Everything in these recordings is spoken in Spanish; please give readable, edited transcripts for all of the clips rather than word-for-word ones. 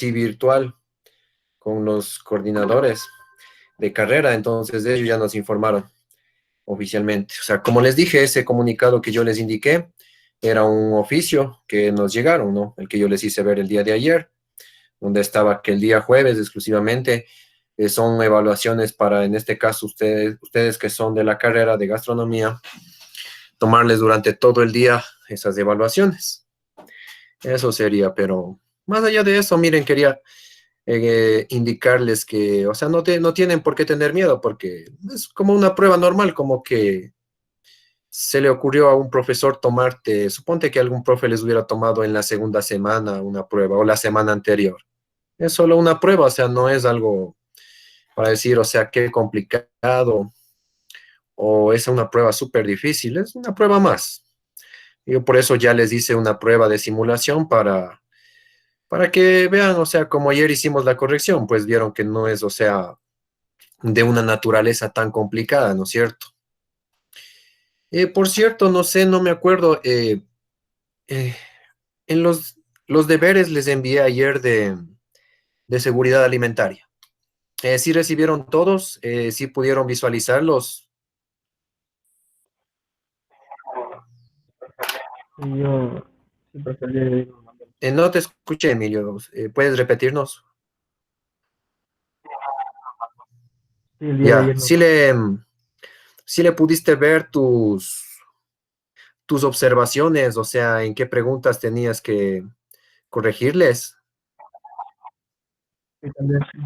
así virtual con los coordinadores de carrera, entonces ellos ya nos informaron oficialmente. O sea, como les dije, ese comunicado que yo les indiqué era un oficio que nos llegaron, ¿no? El que yo les hice ver el día de ayer, donde estaba que el día jueves exclusivamente son evaluaciones para, en este caso, ustedes que son de la carrera de gastronomía, tomarles durante todo el día esas evaluaciones. Eso sería, pero más allá de eso, miren, quería indicarles que, o sea, no tienen por qué tener miedo, porque es como una prueba normal, como que se le ocurrió a un profesor tomarte, suponte que algún profe les hubiera tomado en la segunda semana una prueba o la semana anterior. Es solo una prueba, o sea, no es algo para decir, o sea, qué complicado o es una prueba súper difícil, es una prueba más. Yo por eso ya les hice una prueba de simulación para que vean, o sea, como ayer hicimos la corrección, pues vieron que no es, o sea, de una naturaleza tan complicada, ¿no es cierto? Por cierto, no sé, no me acuerdo, eh, en los deberes les envié ayer de seguridad alimentaria. ¿Sí recibieron todos? ¿Sí pudieron visualizarlos? Y yo siempre salía de ahí. No te escuché, Emilio. ¿Puedes repetirnos? Sí, el día de Ya, ayer no. sí le pudiste ver tus observaciones, o sea, en qué preguntas tenías que corregirles. Sí, también, sí,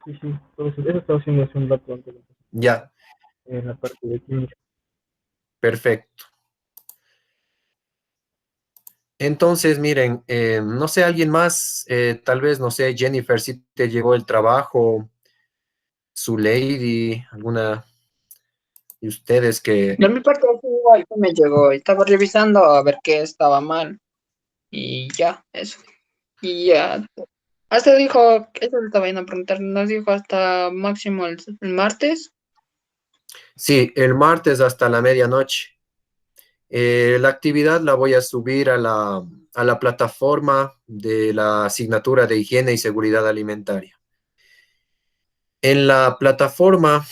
sí, sí, todo eso, eso estaba haciendo hace un rato antes de Ya, en la parte de química. perfecto. Entonces, miren, no sé, alguien más, tal vez, no sé, Jennifer, si te llegó el trabajo, su lady, alguna de ustedes que, De mi parte, sí, igual que me llegó. Estaba revisando a ver qué estaba mal. Y ya, eso. Y ya. Hasta dijo, eso le estaba yendo a preguntar, nos dijo hasta máximo el martes. sí, el martes hasta la medianoche. La actividad la voy a subir a la plataforma de la asignatura de higiene y seguridad alimentaria. En la plataforma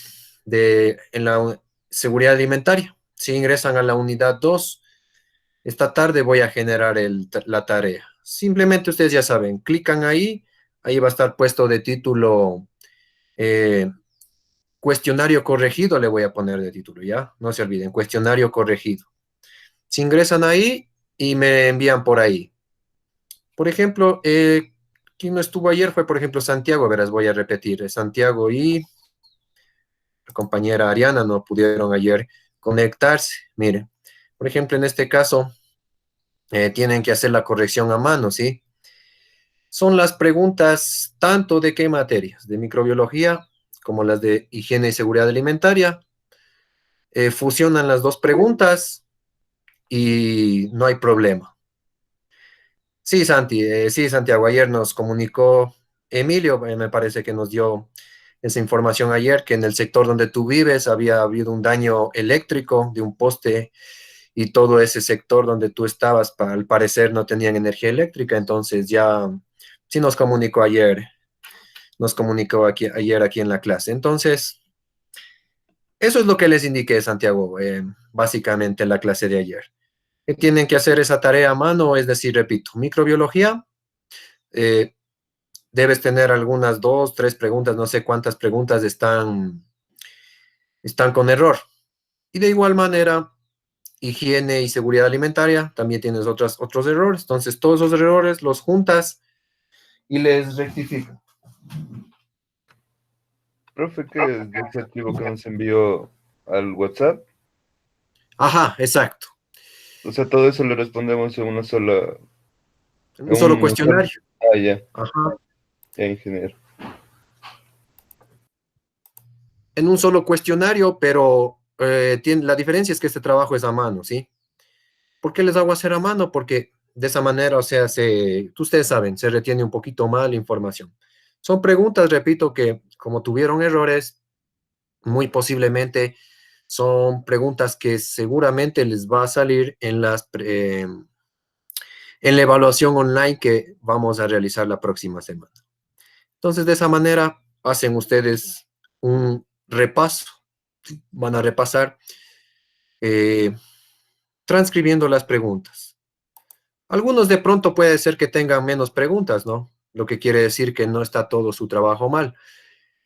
en la seguridad alimentaria, si ingresan a la unidad 2, esta tarde voy a generar la tarea. Simplemente ustedes ya saben, clican ahí va a estar puesto de título eh, cuestionario corregido, le voy a poner de título, ¿ya? No se olviden, cuestionario corregido. Si ingresan ahí y me envían por ahí. Por ejemplo, quien no estuvo ayer fue, por ejemplo, Santiago, verás, voy a repetir, Santiago y la compañera Ariana no pudieron ayer conectarse. Mire, por ejemplo, en este caso, tienen que hacer la corrección a mano, ¿sí? Son las preguntas tanto de qué materias, de microbiología como las de higiene y seguridad alimentaria. Fusionan las dos preguntas y no hay problema. Sí, Santi, sí, Santiago, ayer nos comunicó Emilio, me parece que nos dio esa información ayer, que en el sector donde tú vives había habido un daño eléctrico de un poste y todo ese sector donde tú estabas, al parecer, no tenían energía eléctrica, entonces ya sí nos comunicó ayer aquí en la clase. Entonces, eso es lo que les indiqué, Santiago, básicamente en la clase de ayer. Tienen que hacer esa tarea a mano, es decir, repito, microbiología. eh, Debes tener algunas dos, tres preguntas, no sé cuántas preguntas están con error. Y de igual manera, higiene y seguridad alimentaria, también tienes otros errores. Entonces, todos esos errores los juntas y les rectificas. Profe, ¿qué es de ese archivo que nos envió al WhatsApp? Ajá, exacto. O sea, todo eso le respondemos en una sola, Un en solo un solo... cuestionario. Ah, ya, Ajá. ya, ingeniero. En un solo cuestionario, pero la diferencia es que este trabajo es a mano, ¿sí? ¿Por qué les hago hacer a mano? Porque de esa manera, o sea, ustedes saben, se retiene un poquito más la información. Son preguntas, repito, que como tuvieron errores, muy posiblemente son preguntas que seguramente les va a salir en la evaluación online que vamos a realizar la próxima semana. Entonces, de esa manera, hacen ustedes un repaso. Van a repasar transcribiendo las preguntas. Algunos de pronto puede ser que tengan menos preguntas, ¿no? Lo que quiere decir que no está todo su trabajo mal.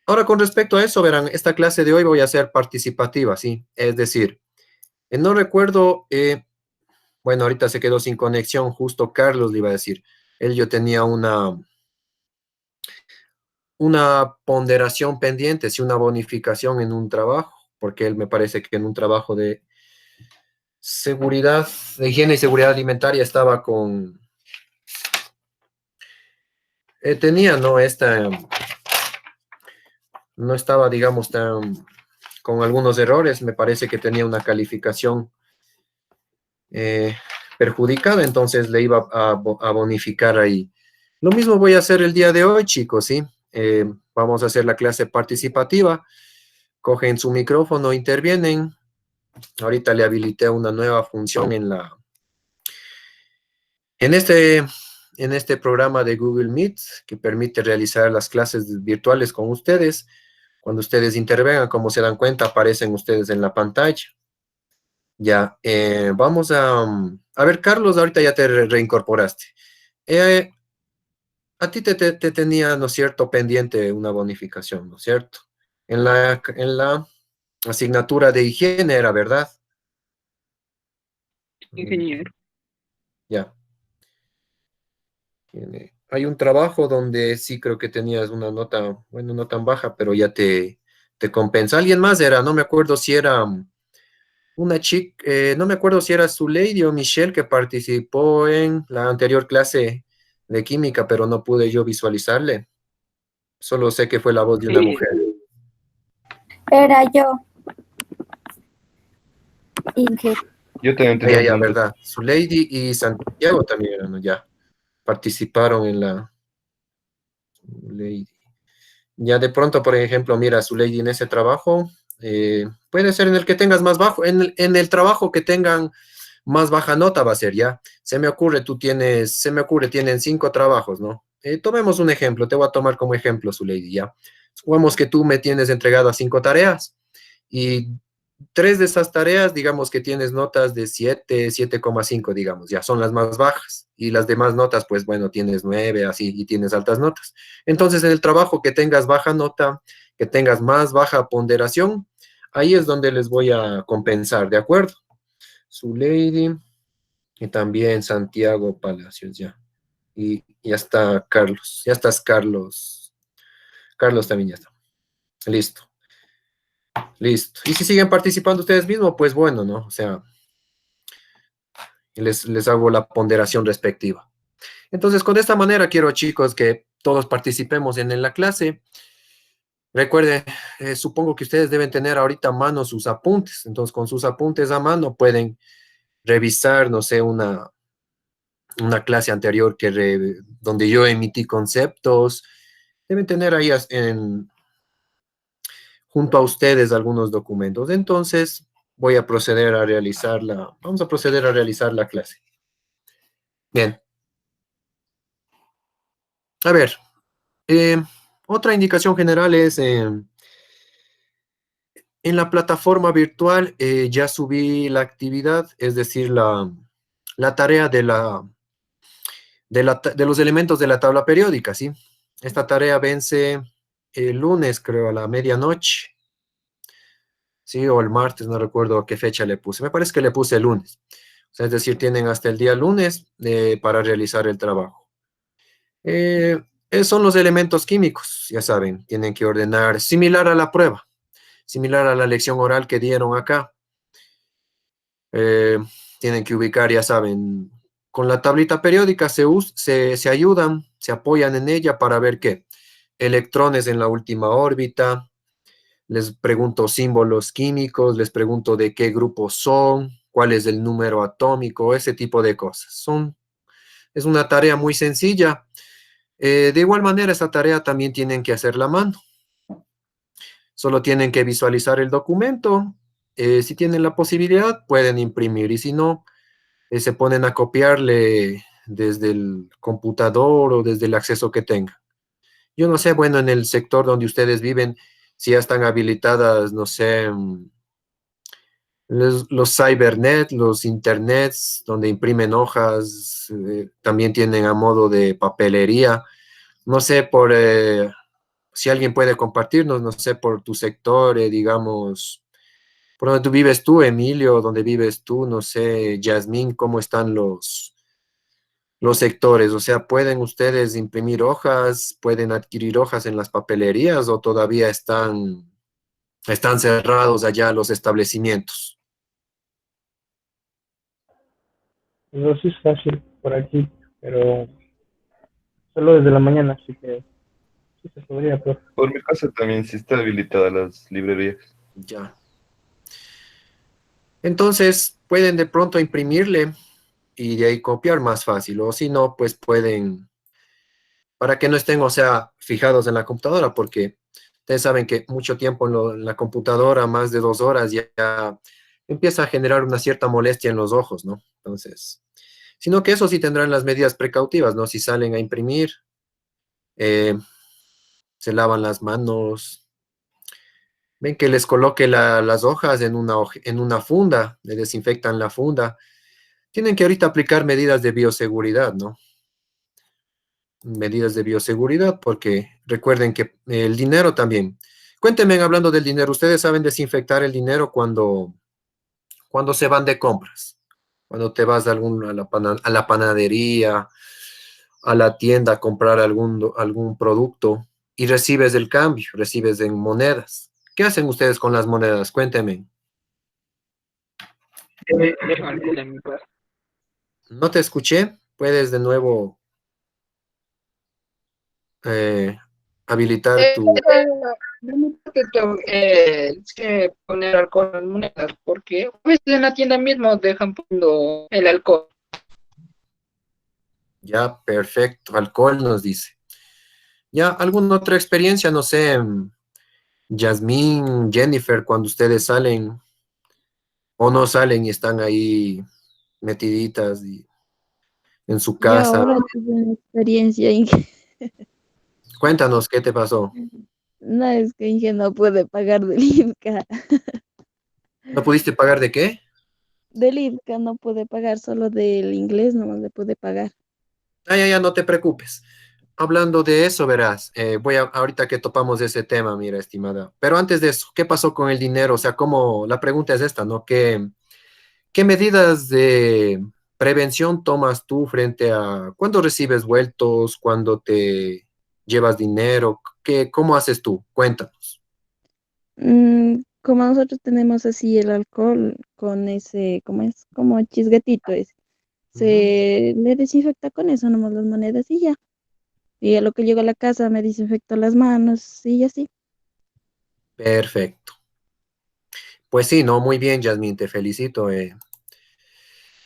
Ahora, con respecto a eso, verán, esta clase de hoy voy a ser participativa, ¿sí? Es decir, no recuerdo, bueno, ahorita se quedó sin conexión, justo Carlos le iba a decir. Yo tenía una ponderación pendiente, sí, una bonificación en un trabajo, porque él me parece que en un trabajo de seguridad, de higiene y seguridad alimentaria estaba tenía, ¿no? No estaba, digamos, con algunos errores, me parece que tenía una calificación eh, perjudicada, entonces le iba a bonificar ahí. Lo mismo voy a hacer el día de hoy, chicos, ¿sí? Vamos a hacer la clase participativa. Cogen su micrófono, intervienen. Ahorita le habilité una nueva función en este programa de Google Meet que permite realizar las clases virtuales con ustedes. Cuando ustedes intervengan, como se dan cuenta, aparecen ustedes en la pantalla. Ya, vamos a ver, Carlos, ahorita ya te reincorporaste. Eh, a ti te tenía, ¿no es cierto?, pendiente una bonificación, ¿no es cierto? En la asignatura de higiene era, ¿verdad? Ingeniero. Ya. Hay un trabajo donde sí creo que tenías una nota, bueno, no tan baja, pero ya te compensa. Alguien más era, no me acuerdo si era una chica, no me acuerdo si era Zuleidi o Michelle que participó en la anterior clase de química, pero no pude yo visualizarle. Solo sé que fue la voz de una mujer. Era yo, Inge. Yo también Ya, tenía ya, entendido. verdad. Zuleidi y Santiago también eran, ya. Participaron en la Zuleidi. Ya de pronto, por ejemplo, mira, Zuleidi en ese trabajo, puede ser en el que tengas más bajo, en el trabajo que tengan más baja nota va a ser, ya. Tienen 5 trabajos, ¿no? Tomemos un ejemplo, te voy a tomar como ejemplo, Zuleidi, ya. Supongamos que tú me tienes entregadas 5 tareas y 3 de esas tareas, digamos que tienes notas de 7,5, digamos, ya son las más bajas. Y las demás notas, pues bueno, tienes 9, así, y tienes altas notas. Entonces, en el trabajo que tengas baja nota, que tengas más baja ponderación, ahí es donde les voy a compensar, ¿de acuerdo? Su lady y también Santiago Palacios, ya. Y ya está Carlos, ya estás Carlos. Carlos también ya está. Listo, listo. Y si siguen participando ustedes mismos, pues bueno, ¿no? O sea, les hago la ponderación respectiva. Entonces, con esta manera quiero, chicos, que todos participemos en la clase. Recuerden, supongo que ustedes deben tener ahorita a mano sus apuntes. Entonces, con sus apuntes a mano pueden revisar, no sé, una clase anterior donde yo emití conceptos. Deben tener ahí junto a ustedes algunos documentos. Entonces, vamos a proceder a realizar la clase. Bien. A ver, eh, otra indicación general es, en la plataforma virtual ya subí la actividad, es decir, la tarea de los elementos de la tabla periódica, ¿sí? Esta tarea vence el lunes, creo, a la medianoche, ¿sí? O el martes, no recuerdo a qué fecha le puse. Me parece que le puse el lunes. O sea, es decir, tienen hasta el día lunes para realizar el trabajo. Son los elementos químicos, ya saben, tienen que ordenar similar a la prueba, similar a la lección oral que dieron acá. Eh, Tienen que ubicar, ya saben, con la tablita periódica se ayudan, se apoyan en ella para ver qué. Electrones en la última órbita, les pregunto símbolos químicos, les pregunto de qué grupo son, cuál es el número atómico, ese tipo de cosas. Es una tarea muy sencilla. De igual manera, esta tarea también tienen que hacerla a mano. Solo tienen que visualizar el documento. Si tienen la posibilidad, pueden imprimir y si no, se ponen a copiarle desde el computador o desde el acceso que tenga. Yo no sé, bueno, en el sector donde ustedes viven, si ya están habilitadas, no sé, los cybernet, los internets, donde imprimen hojas, también tienen a modo de papelería. No sé si alguien puede compartirnos, no sé, por tu sector, digamos, por donde tú vives tú, Emilio, donde vives tú, no sé, Yasmín, ¿cómo están los sectores? O sea, ¿pueden ustedes imprimir hojas, pueden adquirir hojas en las papelerías o todavía están cerrados allá los establecimientos? No sí es fácil por aquí, pero solo desde la mañana, así que sí se podría, pero Por mi casa también sí está habilitada las librerías. Ya. Entonces, pueden de pronto imprimirle y de ahí copiar más fácil, o si no, pues pueden, para que no estén, o sea, fijados en la computadora, porque ustedes saben que mucho tiempo en la computadora, más de 2 horas, ya empieza a generar una cierta molestia en los ojos, ¿no? Entonces, sino que eso sí tendrán las medidas precautivas, ¿no? Si salen a imprimir, eh, se lavan las manos, ven que les coloque las hojas en una funda, le desinfectan la funda. Tienen que ahorita aplicar medidas de bioseguridad, ¿no? Medidas de bioseguridad, porque recuerden que el dinero también. Cuéntenme, hablando del dinero, ¿ustedes saben desinfectar el dinero cuando se van de compras? Cuando te vas a la panadería, a la tienda a comprar algún producto y recibes el cambio, recibes en monedas. ¿Qué hacen ustedes con las monedas? Cuéntenme. Dejo alcohol en mi casa. No te escuché. ¿Puedes de nuevo eh, habilitar tu... Es que poner alcohol en monedas, porque a veces en la tienda mismo dejan poniendo el alcohol. Ya, perfecto. Alcohol nos dice. ¿Ya alguna otra experiencia? No sé, Yasmín, Jennifer, cuando ustedes salen o no salen y están ahí metiditas en su Yo casa. ahora tuve una experiencia, Cuéntanos qué te pasó. no es que Inge no puede pagar del IVCA. ¿No pudiste pagar de qué? Del IVCA no puede pagar, solo del inglés no le puede pagar. Ya, no te preocupes. Hablando de eso, verás, ahorita que topamos ese tema, mira, estimada. Pero antes de eso, ¿qué pasó con el dinero? O sea, la pregunta es esta, ¿no? ¿Qué medidas de prevención tomas tú frente a cuando recibes vueltos, cuando te llevas dinero? ¿Cómo haces tú? Cuéntanos. Como nosotros tenemos así el alcohol con ese, ¿cómo es? Como chisguetito es. Ujú. Se le desinfecta con eso nomás las monedas y ya. Y a lo que llego a la casa me desinfecto las manos y así. Perfecto. Pues sí, no, muy bien, Yasmín, te felicito.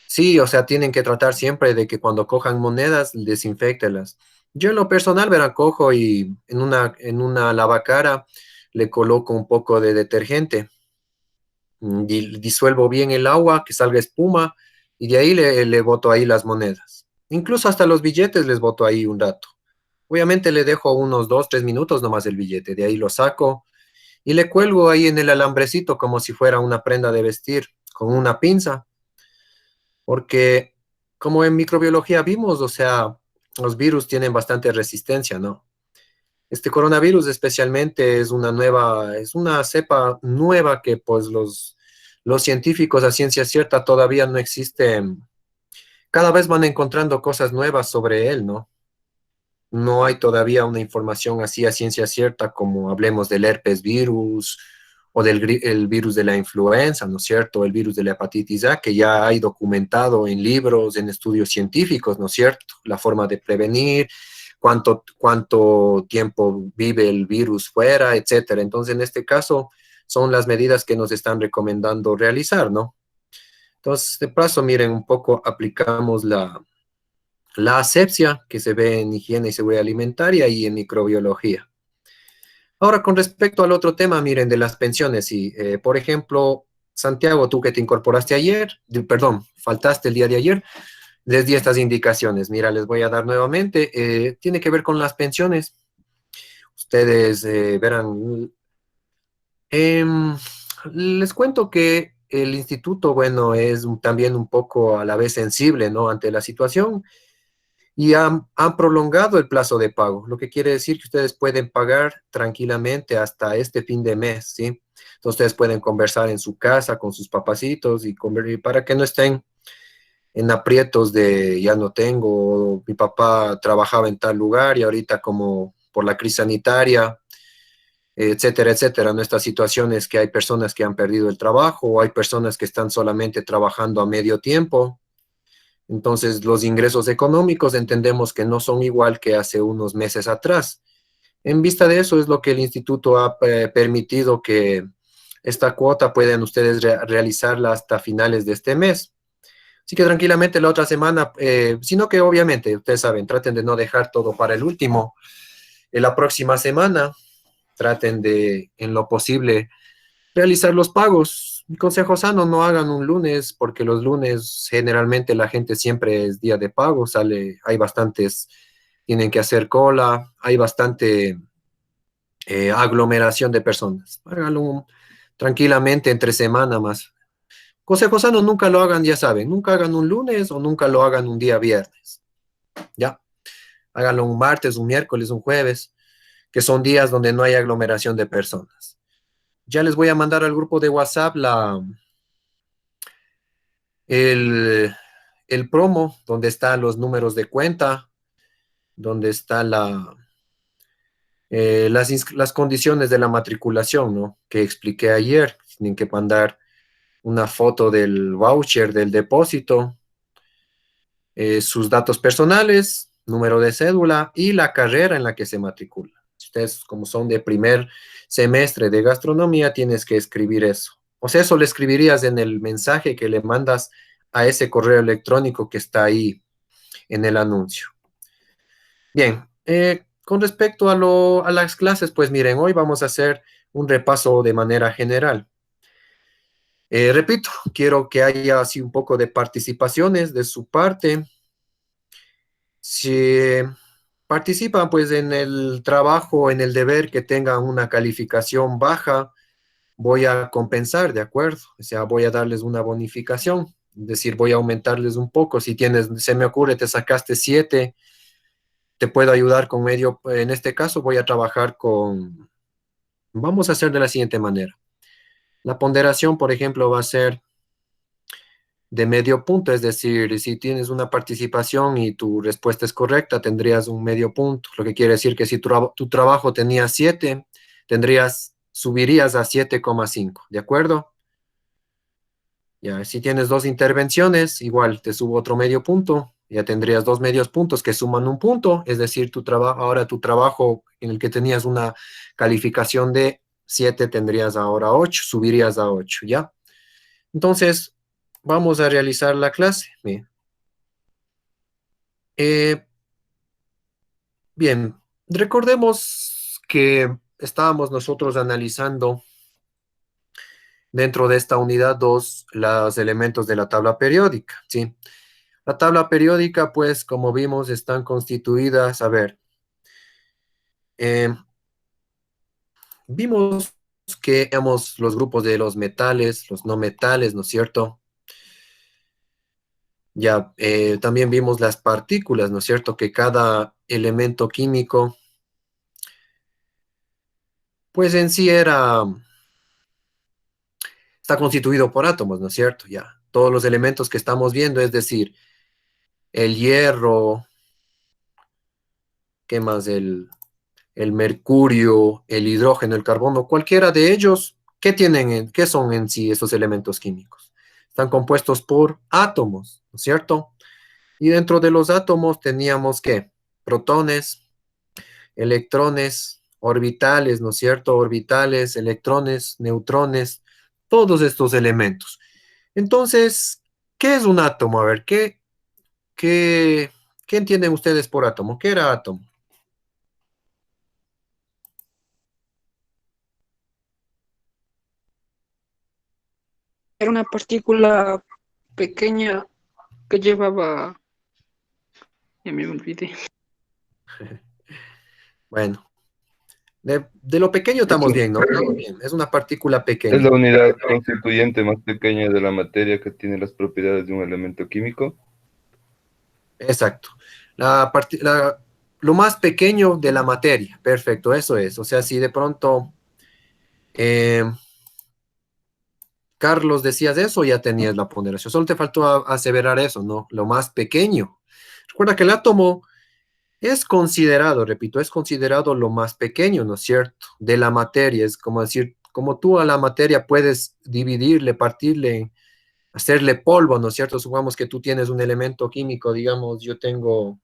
Sí, o sea, tienen que tratar siempre de que cuando cojan monedas, desinfectelas. Yo en lo personal, verán, cojo y en una lavacara le coloco un poco de detergente, disuelvo bien el agua, que salga espuma, y de ahí le boto ahí las monedas. Incluso hasta los billetes les boto ahí un rato. Obviamente le dejo unos 2, 3 minutos nomás el billete, de ahí lo saco y le cuelgo ahí en el alambrecito como si fuera una prenda de vestir, con una pinza, porque como en microbiología vimos, o sea, los virus tienen bastante resistencia, ¿no? Este coronavirus especialmente es una cepa nueva que pues los científicos a ciencia cierta todavía no existen. Cada vez van encontrando cosas nuevas sobre él, ¿no? No hay todavía una información así a ciencia cierta como hablemos del herpes virus o el virus de la influenza, ¿no es cierto? El virus de la hepatitis A, que ya hay documentado en libros, en estudios científicos, ¿no es cierto? La forma de prevenir, cuánto tiempo vive el virus fuera, etcétera. Entonces, en este caso, son las medidas que nos están recomendando realizar, ¿no? Entonces, de paso, miren, un poco aplicamos la asepsia que se ve en higiene y seguridad alimentaria y en microbiología. Ahora, con respecto al otro tema, miren, de las pensiones, y por ejemplo, Santiago, tú que te incorporaste ayer, perdón, faltaste el día de ayer, les di estas indicaciones. Mira, les voy a dar nuevamente. Tiene que ver con las pensiones. Ustedes verán. Em, Les cuento que el instituto, bueno, es también un poco a la vez sensible, ¿no? Ante la situación y han prolongado el plazo de pago, lo que quiere decir que ustedes pueden pagar tranquilamente hasta este fin de mes, ¿sí? Entonces ustedes pueden conversar en su casa con sus papacitos y para que no estén en aprietos de ya no tengo, mi papá trabajaba en tal lugar y ahorita como por la crisis sanitaria, etcétera, etcétera. Nuestras situaciones que hay personas que han perdido el trabajo o hay personas que están solamente trabajando a medio tiempo. Entonces, los ingresos económicos entendemos que no son igual que hace unos meses atrás. En vista de eso es lo que el instituto ha permitido que esta cuota pueden ustedes realizarla hasta finales de este mes. Así que tranquilamente la otra semana, sino que obviamente, ustedes saben, traten de no dejar todo para el último. En la próxima semana, traten de, en lo posible, realizar los pagos. Mi consejo sano, no hagan un lunes, porque los lunes generalmente la gente siempre es día de pago, sale, hay bastantes, tienen que hacer cola, hay bastante aglomeración de personas. Háganlo tranquilamente entre semana más. Consejo sano, nunca lo hagan, ya saben, nunca hagan un lunes o nunca lo hagan un día viernes, ¿ya? Háganlo un martes, un miércoles, un jueves, que son días donde no hay aglomeración de personas. Ya les voy a mandar al grupo de WhatsApp el, el promo, donde están los números de cuenta, donde está las condiciones de la matriculación, ¿no? Que expliqué ayer. Tienen que mandar una foto del voucher del depósito, sus datos personales, número de cédula y la carrera en la que se matricula. Ustedes, como son de primer semestre de gastronomía, tienes que escribir eso. O sea, eso le escribirías en el mensaje que le mandas a ese correo electrónico que está ahí en el anuncio. Bien, con respecto a las clases, pues miren, hoy vamos a hacer un repaso de manera general. Repito, quiero que haya así un poco de participaciones de su parte. Si participan pues en el trabajo, en el deber que tengan una calificación baja, voy a compensar, ¿de acuerdo? O sea, voy a darles una bonificación, es decir, voy a aumentarles un poco. Si tienes, se me ocurre, te sacaste 7, te puedo ayudar con medio, en este caso voy a trabajar con, vamos a hacer de la siguiente manera. La ponderación, por ejemplo, va a ser de medio punto, es decir, si tienes una participación y tu respuesta es correcta, tendrías un medio punto, lo que quiere decir que si tu trabajo tenía 7, subirías a 7,5, ¿de acuerdo? Ya, si tienes 2 intervenciones, igual te subo otro medio punto, ya tendrías 2 medios puntos que suman un punto, es decir, ahora tu trabajo en el que tenías una calificación de 7 tendrías ahora 8, subirías a 8, ¿ya? Entonces, vamos a realizar la clase. Bien. Eh, bien, recordemos que estábamos nosotros analizando dentro de esta unidad 2 los elementos de la tabla periódica, ¿sí? La tabla periódica, pues, como vimos, están constituidas, a ver, eh, vimos que tenemos los grupos de los metales, los no metales, ¿no es cierto? Ya, también vimos las partículas, ¿no es cierto? Que cada elemento químico, pues en sí está constituido por átomos, ¿no es cierto? Ya, todos los elementos que estamos viendo, es decir, el hierro, ¿qué más? El mercurio, el hidrógeno, el carbono, cualquiera de ellos, ¿qué son en sí estos elementos químicos? Están compuestos por átomos, ¿no es cierto? Y dentro de los átomos teníamos ¿qué? Protones, electrones, orbitales, ¿no es cierto? Orbitales, electrones, neutrones, todos estos elementos. Entonces, ¿qué es un átomo? A ver, qué, ¿qué entienden ustedes por átomo? ¿Qué era átomo? Era una partícula pequeña que llevaba Ya me olvidé. Bueno, de lo pequeño estamos bien, ¿no? Estamos bien. Es una partícula Es pequeña. la unidad constituyente más pequeña de la materia que tiene las propiedades de un elemento químico. Exacto. Lo más pequeño de la materia. Perfecto, eso es. O sea, si de pronto, eh, Carlos, decías eso, ya tenías la ponderación. Solo te faltó aseverar eso, ¿no? Lo más pequeño. Recuerda que el átomo es considerado, repito, es considerado lo más pequeño, ¿no es cierto? De la materia. Es como decir, como tú a la materia puedes dividirle, partirle, hacerle polvo, ¿no es cierto? Supongamos que tú tienes un elemento químico, digamos, yo tengo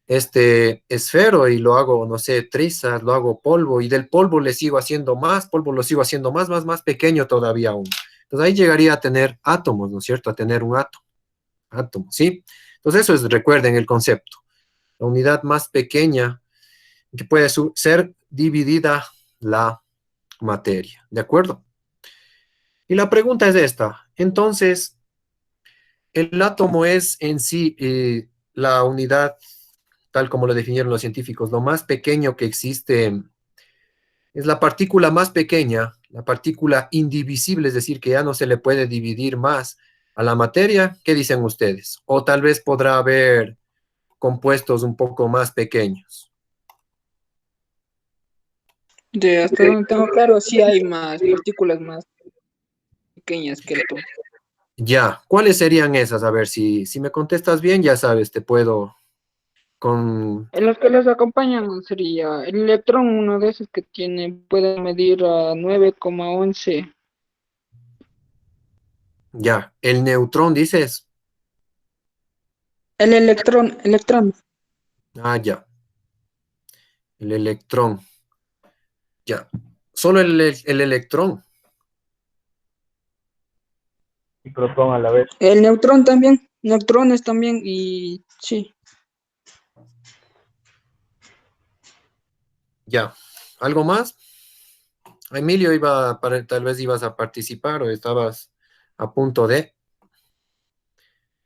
este esfero y lo hago, no sé, trizas, lo hago polvo y del polvo le sigo haciendo más, polvo lo sigo haciendo más pequeño todavía aún. Entonces ahí llegaría a tener átomos, ¿no es cierto? A tener un átomo, ¿sí? Entonces eso es, recuerden el concepto. La unidad más pequeña que puede ser dividida la materia, ¿de acuerdo? Y la pregunta es esta. Entonces, el átomo es en sí la unidad, tal como lo definieron los científicos, lo más pequeño que existe, es la partícula más pequeña, la partícula indivisible, es decir, que ya no se le puede dividir más a la materia. ¿Qué dicen ustedes? O tal vez podrá haber compuestos un poco más pequeños. De hasta donde tengo claro, sí hay más partículas más pequeñas que el átomo. Ya, ¿cuáles serían esas? A ver, si me contestas bien, ya sabes, te puedo con... En los que los acompañan sería el electrón, uno de esos que puede medir a 9,11. Ya, el neutrón, dices. El electrón. Ah, ya, el electrón. Ya, solo el electrón. Y protón a la vez. El neutrón también, neutrones también, y sí. Ya, ¿algo más? Emilio tal vez ibas a participar o estabas a punto de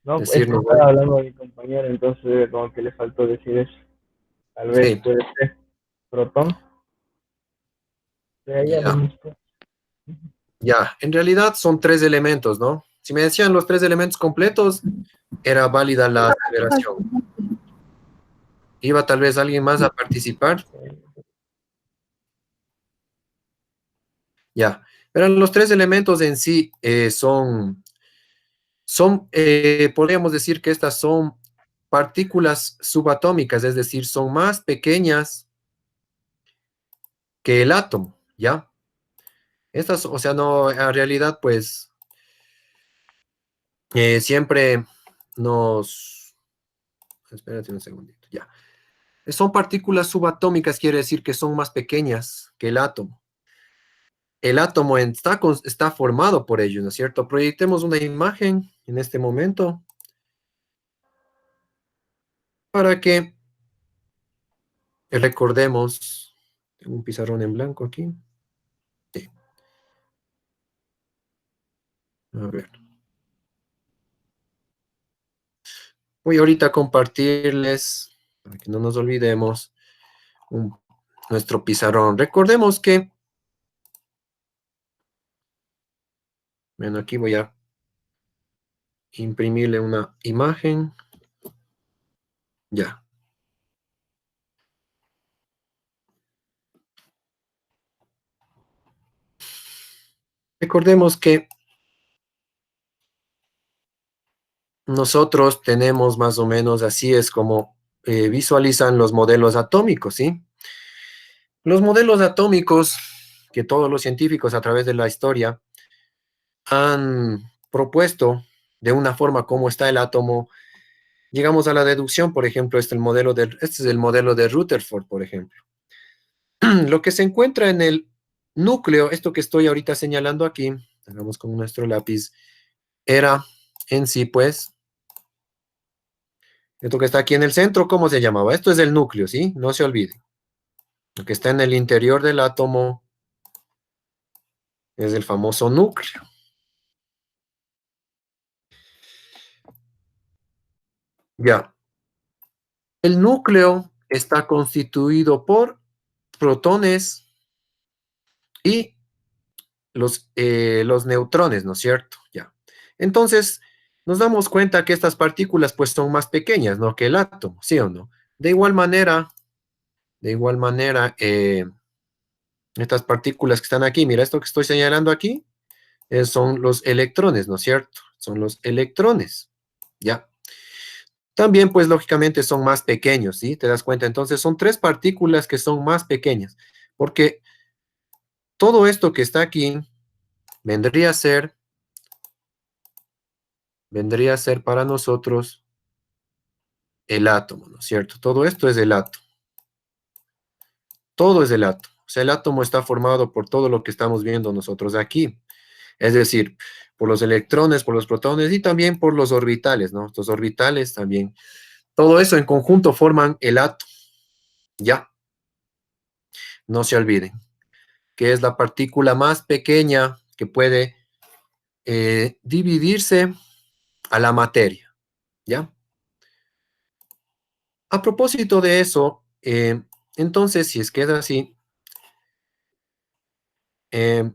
No, es que decirnos estaba algo. hablando de mi compañero, entonces como que le faltó decir eso. Tal vez Sí, puede ser protón. De ahí ya, hablamos pues. ya. En realidad son tres elementos, ¿no? Si me decían los tres elementos completos, era válida la aseveración. ¿Iba tal vez alguien más a participar? Ya. Pero los tres elementos en sí podríamos decir que estas son partículas subatómicas, es decir, son más pequeñas que el átomo, ¿ya? Estas, o sea, no, en realidad, pues, siempre nos... Espérate un segundito, ya. Son partículas subatómicas, quiere decir que son más pequeñas que el átomo. El átomo está formado por ello, ¿no es cierto? Proyectemos una imagen en este momento para que recordemos. Tengo un pizarrón en blanco aquí. Sí. A ver. Voy ahorita a compartirles, para que no nos olvidemos, un- nuestro pizarrón. Recordemos que, bueno, aquí voy a imprimirle una imagen. Ya. Recordemos que nosotros tenemos más o menos, así es como visualizan los modelos atómicos, ¿sí? Los modelos atómicos que todos los científicos a través de la historia han propuesto de una forma como está el átomo. Llegamos a la deducción, por ejemplo, este es el modelo de Rutherford, por ejemplo. Lo que se encuentra en el núcleo, esto que estoy ahorita señalando aquí, hagamos con nuestro lápiz, era en sí, pues, esto que está aquí en el centro, ¿cómo se llamaba? Esto es el núcleo, ¿sí? No se olvide. Lo que está en el interior del átomo es el famoso núcleo. Ya. El núcleo está constituido por protones y los neutrones, ¿no es cierto? Ya. Entonces, nos damos cuenta que estas partículas pues son más pequeñas, ¿no? Que el átomo, ¿sí o no? De igual manera, estas partículas que están aquí, mira, esto que estoy señalando aquí, son los electrones, ¿no es cierto? Son los electrones, ¿ya? También, pues, lógicamente son más pequeños, ¿sí? ¿Te das cuenta? Entonces, son tres partículas que son más pequeñas, porque todo esto que está aquí vendría a ser, para nosotros el átomo, ¿no es cierto? Todo esto es el átomo. Todo es el átomo. O sea, el átomo está formado por todo lo que estamos viendo nosotros aquí. Es decir, por los electrones, por los protones y también por los orbitales, ¿no? Estos orbitales también. Todo eso en conjunto forman el átomo. Ya, no se olviden, que es la partícula más pequeña que puede dividirse a la materia. ¿Ya? A propósito de eso, entonces, si es que es así, eh,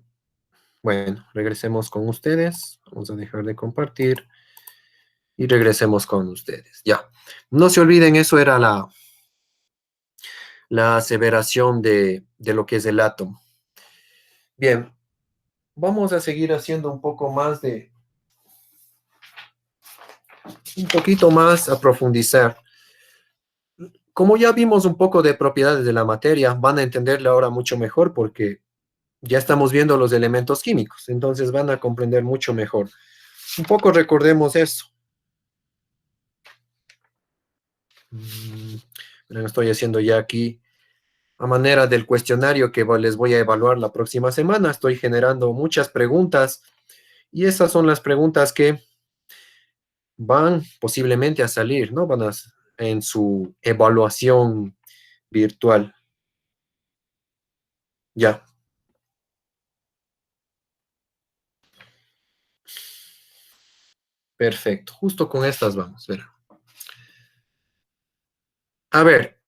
bueno, regresemos con ustedes. Vamos a dejar de compartir y regresemos con ustedes. Ya. No se olviden, eso era la aseveración de lo que es el átomo. Bien, vamos a seguir haciendo un poquito más a profundizar. Como ya vimos un poco de propiedades de la materia, van a entenderla ahora mucho mejor porque ya estamos viendo los elementos químicos, entonces van a comprender mucho mejor. Un poco recordemos eso. Lo estoy haciendo ya aquí a manera del cuestionario que les voy a evaluar la próxima semana. Estoy generando muchas preguntas y esas son las preguntas que van posiblemente a salir, ¿no? En su evaluación virtual. Ya. Perfecto. Justo con estas vamos. Ver. A ver,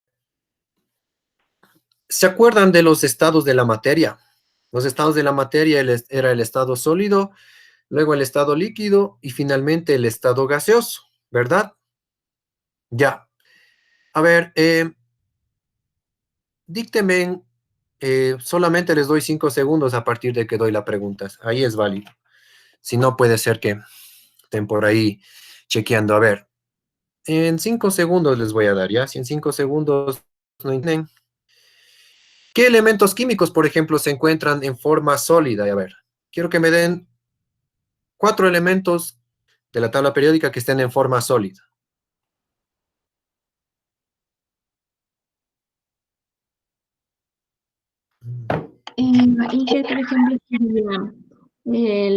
¿se acuerdan de los estados de la materia? Los estados de la materia era el estado sólido, luego el estado líquido y finalmente el estado gaseoso, ¿verdad? Ya. A ver, díctenme, solamente les doy 5 segundos a partir de que doy la pregunta. Ahí es válido. Si no, puede ser que estén por ahí chequeando. A ver, en 5 segundos les voy a dar, ¿ya? Si en 5 segundos no entienden. ¿Qué elementos químicos, por ejemplo, se encuentran en forma sólida? A ver, quiero que me den 4 elementos de la tabla periódica que estén en forma sólida. Inge, por ejemplo, sería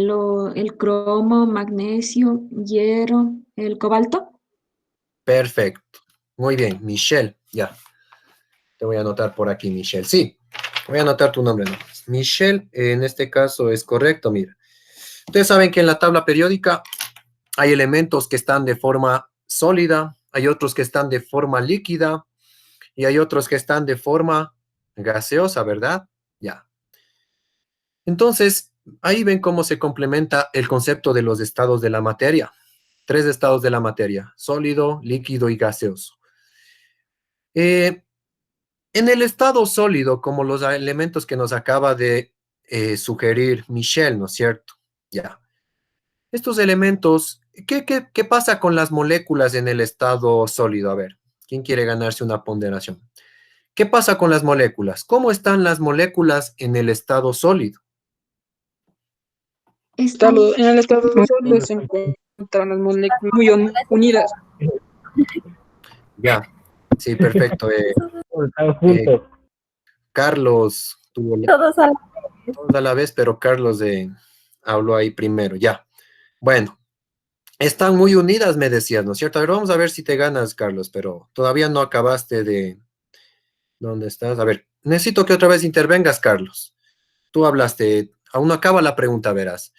el cromo, magnesio, hierro, el cobalto. Perfecto. Muy bien, Michelle, ya. Te voy a anotar por aquí, Michelle. Sí, voy a anotar tu nombre, ¿no? Michelle, en este caso es correcto, mira. Ustedes saben que en la tabla periódica hay elementos que están de forma sólida, hay otros que están de forma líquida y hay otros que están de forma gaseosa, ¿verdad? Ya. Entonces, ahí ven cómo se complementa el concepto de los estados de la materia. 3 estados de la materia: sólido, líquido y gaseoso. En el estado sólido, como los elementos que nos acaba de sugerir Michelle, ¿no es cierto? Ya. Estos elementos, ¿qué pasa con las moléculas en el estado sólido? A ver, ¿quién quiere ganarse una ponderación? ¿Qué pasa con las moléculas? ¿Cómo están las moléculas en el estado sólido? Están En el estado sólido se encuentran las moléculas muy unidas. Ya, sí, perfecto. Están juntos. Carlos tuvo Todos a la todos a la vez, pero Carlos habló ahí primero. Ya. Bueno, están muy unidas, me decías, ¿no es cierto? A ver, vamos a ver si te ganas, Carlos, pero todavía no acabaste de... ¿Dónde estás? A ver, necesito que otra vez intervengas, Carlos. Tú hablaste, aún no acaba la pregunta, verás.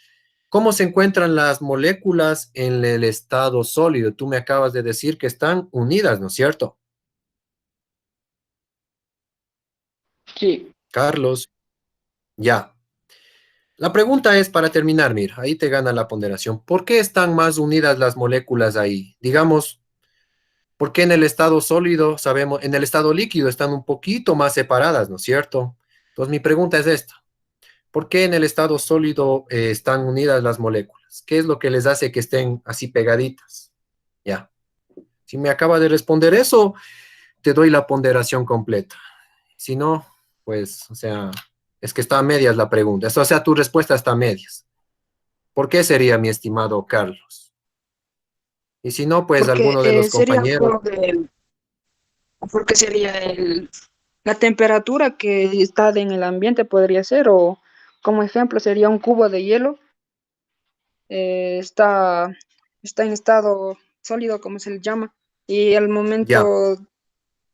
¿Cómo se encuentran las moléculas en el estado sólido? Tú me acabas de decir que están unidas, ¿no es cierto? Sí. Carlos, ya. La pregunta es, para terminar, mira, ahí te gana la ponderación. ¿Por qué están más unidas las moléculas ahí? Digamos, ¿por qué en el estado sólido, sabemos, en el estado líquido están un poquito más separadas, ¿no es cierto? Entonces, mi pregunta es esta. ¿Por qué en el estado sólido están unidas las moléculas? ¿Qué es lo que les hace que estén así pegaditas? Ya. Si me acaba de responder eso, te doy la ponderación completa. Si no, pues, o sea, es que está a medias la pregunta. O sea, tu respuesta está a medias. ¿Por qué sería, mi estimado Carlos? Y si no, pues Porque alguno de los sería compañeros, por porque sería la temperatura que está en el ambiente podría ser, o como ejemplo sería un cubo de hielo, está, está en estado sólido, como se le llama, y al ya, momento,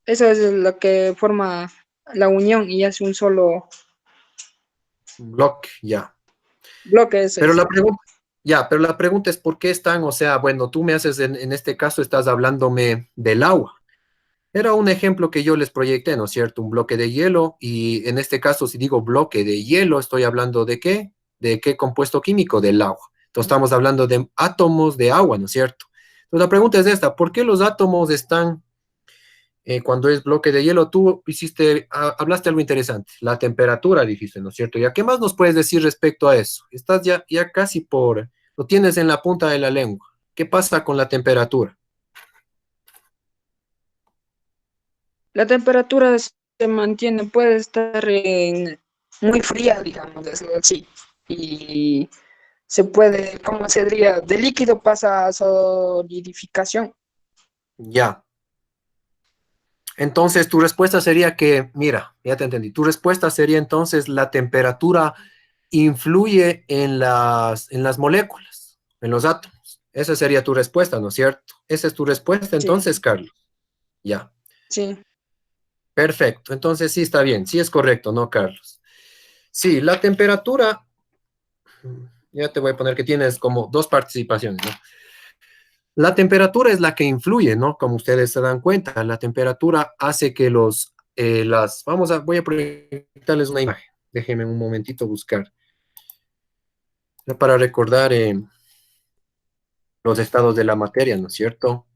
eso es lo que forma la unión y hace un solo bloque, ya. bloque, eso Pero es. la pregunta, ya, pero la pregunta es ¿por qué están? O sea, bueno, tú me haces, en este caso estás hablándome del agua. Era un ejemplo que yo les proyecté, ¿no es cierto? Un bloque de hielo y en este caso, si digo bloque de hielo, estoy hablando de qué? ¿De qué compuesto químico? Del agua. Entonces estamos hablando de átomos de agua, ¿no es cierto? Entonces la pregunta es esta, ¿por qué los átomos están cuando es bloque de hielo? Tú hablaste algo interesante, la temperatura, dijiste, ¿no es cierto? ¿Ya qué más nos puedes decir respecto a eso? Estás ya casi lo tienes en la punta de la lengua. ¿Qué pasa con la temperatura? La temperatura se mantiene, puede estar muy fría, digamos, decirlo así, y se puede, ¿cómo se diría? De líquido pasa a solidificación. Ya. Entonces, tu respuesta sería que, mira, ya te entendí. Tu respuesta sería entonces la temperatura influye en las moléculas, en los átomos. Esa sería tu respuesta, ¿no es cierto? Esa es tu respuesta, Sí, entonces, Carlos. Ya, sí. perfecto. Entonces, sí está bien, sí es correcto, ¿no, Carlos? Sí, la temperatura, ya te voy a poner que tienes como dos participaciones, ¿no? La temperatura es la que influye, ¿no? Como ustedes se dan cuenta, la temperatura hace que voy a proyectarles una imagen. Déjenme un momentito buscar. Ya para recordar los estados de la materia, ¿no es cierto?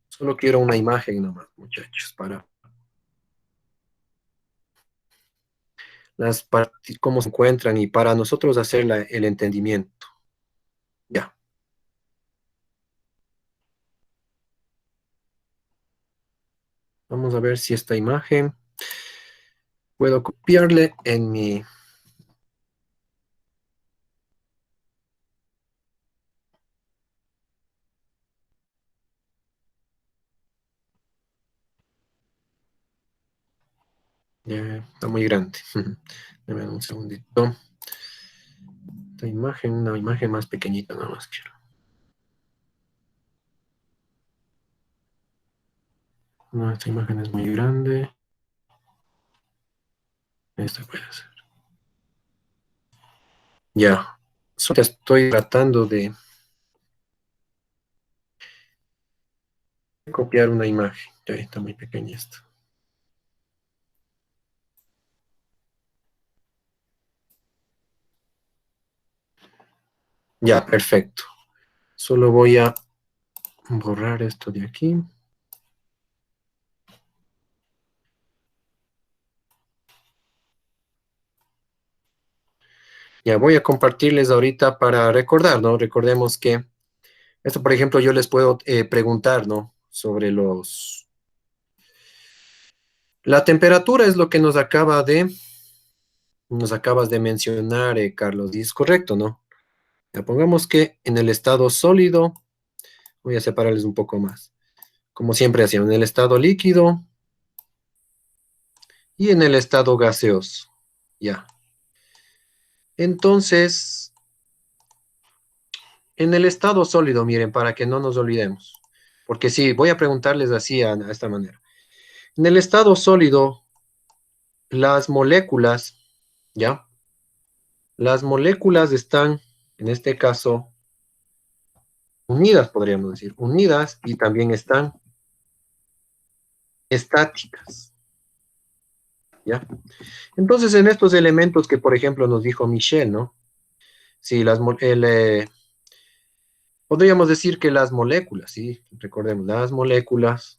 Solo quiero una imagen nomás, muchachos, para cómo se encuentran y para nosotros hacer el entendimiento. Ya, vamos a ver si esta imagen puedo copiarle en mi... Ya, está muy grande. Deme un segundito. Esta imagen, una imagen más pequeñita nada más quiero. No, esta imagen es muy grande. Esta puede ser. Ya. Solo estoy tratando de copiar una imagen. Ya está muy pequeña esto. Ya, perfecto. Solo voy a borrar esto de aquí. Ya voy a compartirles ahorita para recordar, ¿no? Recordemos que esto, por ejemplo, yo les puedo preguntar, ¿no? Sobre La temperatura es lo que nos acabas de mencionar, Carlos, y es correcto, ¿no? Ya pongamos que en el estado sólido, voy a separarles un poco más, como siempre hacíamos, en el estado líquido y en el estado gaseoso, ya. Entonces, en el estado sólido, miren, para que no nos olvidemos, porque sí, voy a preguntarles así a esta manera. En el estado sólido, las moléculas, ¿ya? Las moléculas están, en este caso, unidas, podríamos decir, unidas, y también están estáticas, ¿ya? Entonces, en estos elementos que, por ejemplo, nos dijo Michel, ¿no? Sí, podríamos decir que las moléculas, ¿sí? Recordemos, las moléculas.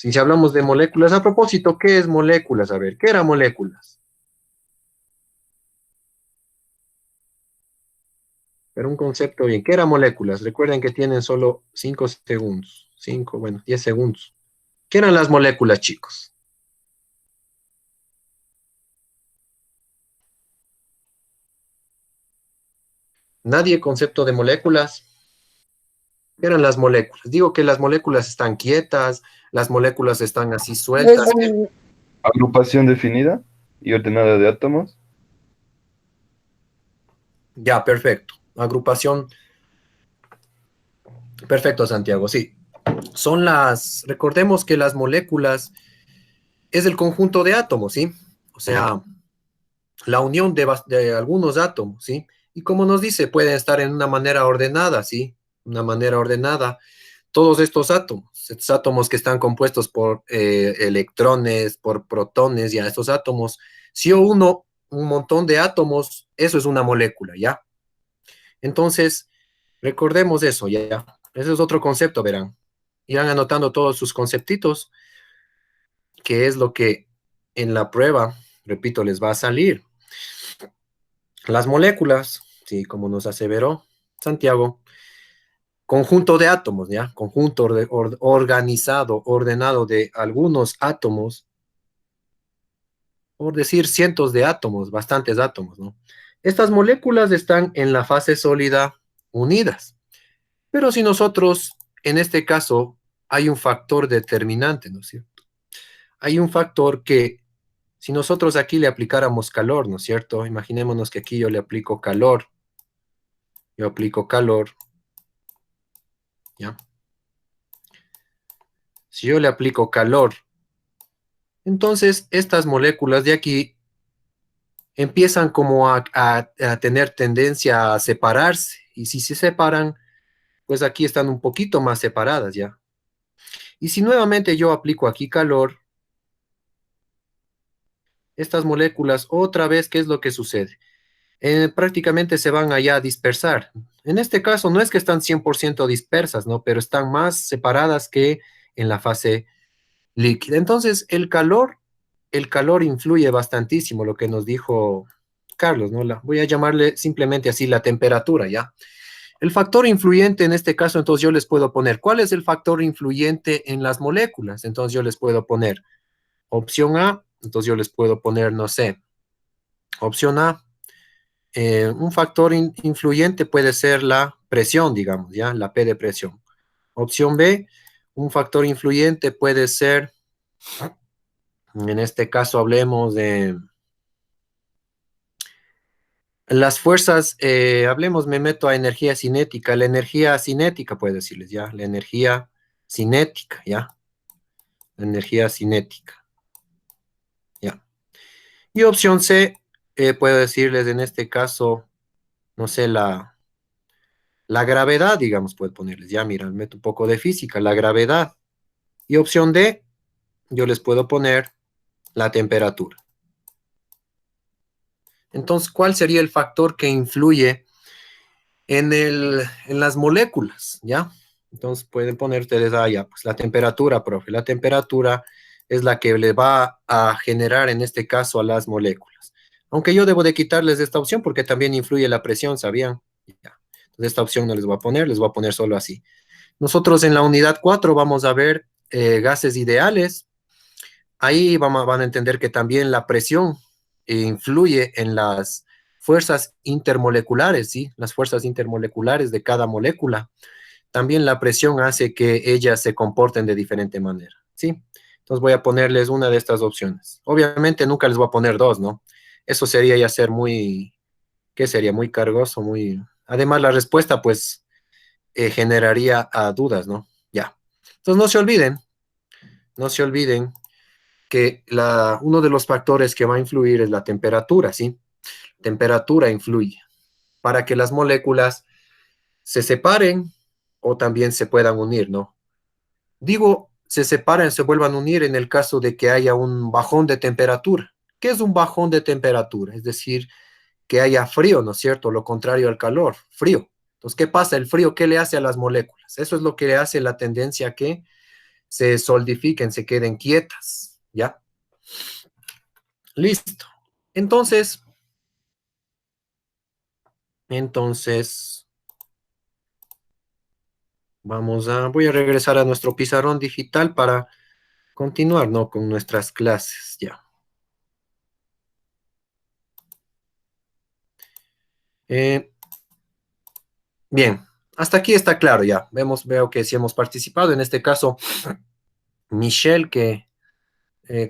Y si hablamos de moléculas, a propósito, ¿qué es moléculas? A ver, ¿qué eran moléculas? Pero un concepto bien. ¿Qué eran moléculas? Recuerden que tienen solo 5 segundos. 5, bueno, 10 segundos. ¿Qué eran las moléculas, chicos? Nadie concepto de moléculas. ¿Qué eran las moléculas? Digo que las moléculas están quietas, las moléculas están así sueltas. Es, Agrupación definida y ordenada de átomos. Ya, perfecto. Agrupación. Perfecto, Santiago, sí. Recordemos que las moléculas es el conjunto de átomos, ¿sí? O sea, la unión de algunos átomos, ¿sí? Y como nos dice, pueden estar en una manera ordenada, ¿sí? Una manera ordenada. Todos estos átomos que están compuestos por electrones, por protones, ya, estos átomos, si yo uno un montón de átomos, eso es una molécula, ¿ya? Entonces, recordemos eso, ¿ya? Ese es otro concepto, verán. Irán anotando todos sus conceptitos, que es lo que en la prueba, repito, les va a salir. Las moléculas, sí, como nos aseveró Santiago, conjunto de átomos, ¿ya? Conjunto organizado, ordenado de algunos átomos, por decir cientos de átomos, bastantes átomos, ¿no? Estas moléculas están en la fase sólida unidas, pero si nosotros, en este caso, hay un factor determinante, ¿no es cierto? Hay un factor que, si nosotros aquí le aplicáramos calor, ¿no es cierto? Imaginémonos que aquí yo le aplico calor, ¿ya? Si yo le aplico calor, entonces estas moléculas de aquí empiezan como a tener tendencia a separarse, y si se separan, pues aquí están un poquito más separadas ya. Y si nuevamente yo aplico aquí calor, estas moléculas otra vez, ¿qué es lo que sucede? Prácticamente se van allá a dispersar. En este caso no es que están 100% dispersas, ¿no? Pero están más separadas que en la fase líquida. Entonces, el calor influye bastantísimo, lo que nos dijo Carlos, ¿no? Voy a llamarle simplemente así la temperatura, ¿ya? El factor influyente en este caso, entonces yo les puedo poner, ¿cuál es el factor influyente en las moléculas? Entonces yo les puedo poner opción A, entonces yo les puedo poner, no sé, opción A, un factor influyente puede ser la presión, digamos, ¿ya? La P de presión. Opción B, un factor influyente puede ser, en este caso hablemos de las fuerzas, hablemos, me meto a energía cinética, la energía cinética, puedo decirles, ¿ya? La energía cinética, ¿ya? La energía cinética, ¿ya? Y opción C, puedo decirles en este caso, no sé, la gravedad, digamos, puedo ponerles, ya, mira, meto un poco de física, la gravedad. Y opción D, yo les puedo poner la temperatura. Entonces, ¿cuál sería el factor que influye en las moléculas? ¿Ya? Entonces pueden poner ustedes allá, pues la temperatura, profe. La temperatura es la que le va a generar en este caso a las moléculas. Aunque yo debo de quitarles esta opción porque también influye la presión, ¿sabían? Ya. Entonces esta opción no les voy a poner, les voy a poner solo así. Nosotros en la unidad 4 vamos a ver gases ideales. Ahí van a entender que también la presión influye en las fuerzas intermoleculares, ¿sí? Las fuerzas intermoleculares de cada molécula. También la presión hace que ellas se comporten de diferente manera, ¿sí? Entonces voy a ponerles una de estas opciones. Obviamente nunca les voy a poner dos, ¿no? Eso sería ya ser muy, ¿qué sería? Muy cargoso, muy... Además la respuesta, pues, generaría dudas, ¿no? Ya. Entonces no se olviden que uno de los factores que va a influir es la temperatura, ¿sí? Temperatura influye para que las moléculas se separen o también se puedan unir, ¿no? Digo, se separen, se vuelvan a unir en el caso de que haya un bajón de temperatura. ¿Qué es un bajón de temperatura? Es decir, que haya frío, ¿no es cierto? Lo contrario al calor, frío. Entonces, ¿qué pasa? El frío, ¿qué le hace a las moléculas? Eso es lo que le hace la tendencia a que se solidifiquen, se queden quietas, ¿ya? Listo. Entonces, voy a regresar a nuestro pizarrón digital para continuar, ¿no? Con nuestras clases, ya. Eh, bien, hasta aquí está claro ya. Veo que sí hemos participado. En este caso, Michelle, que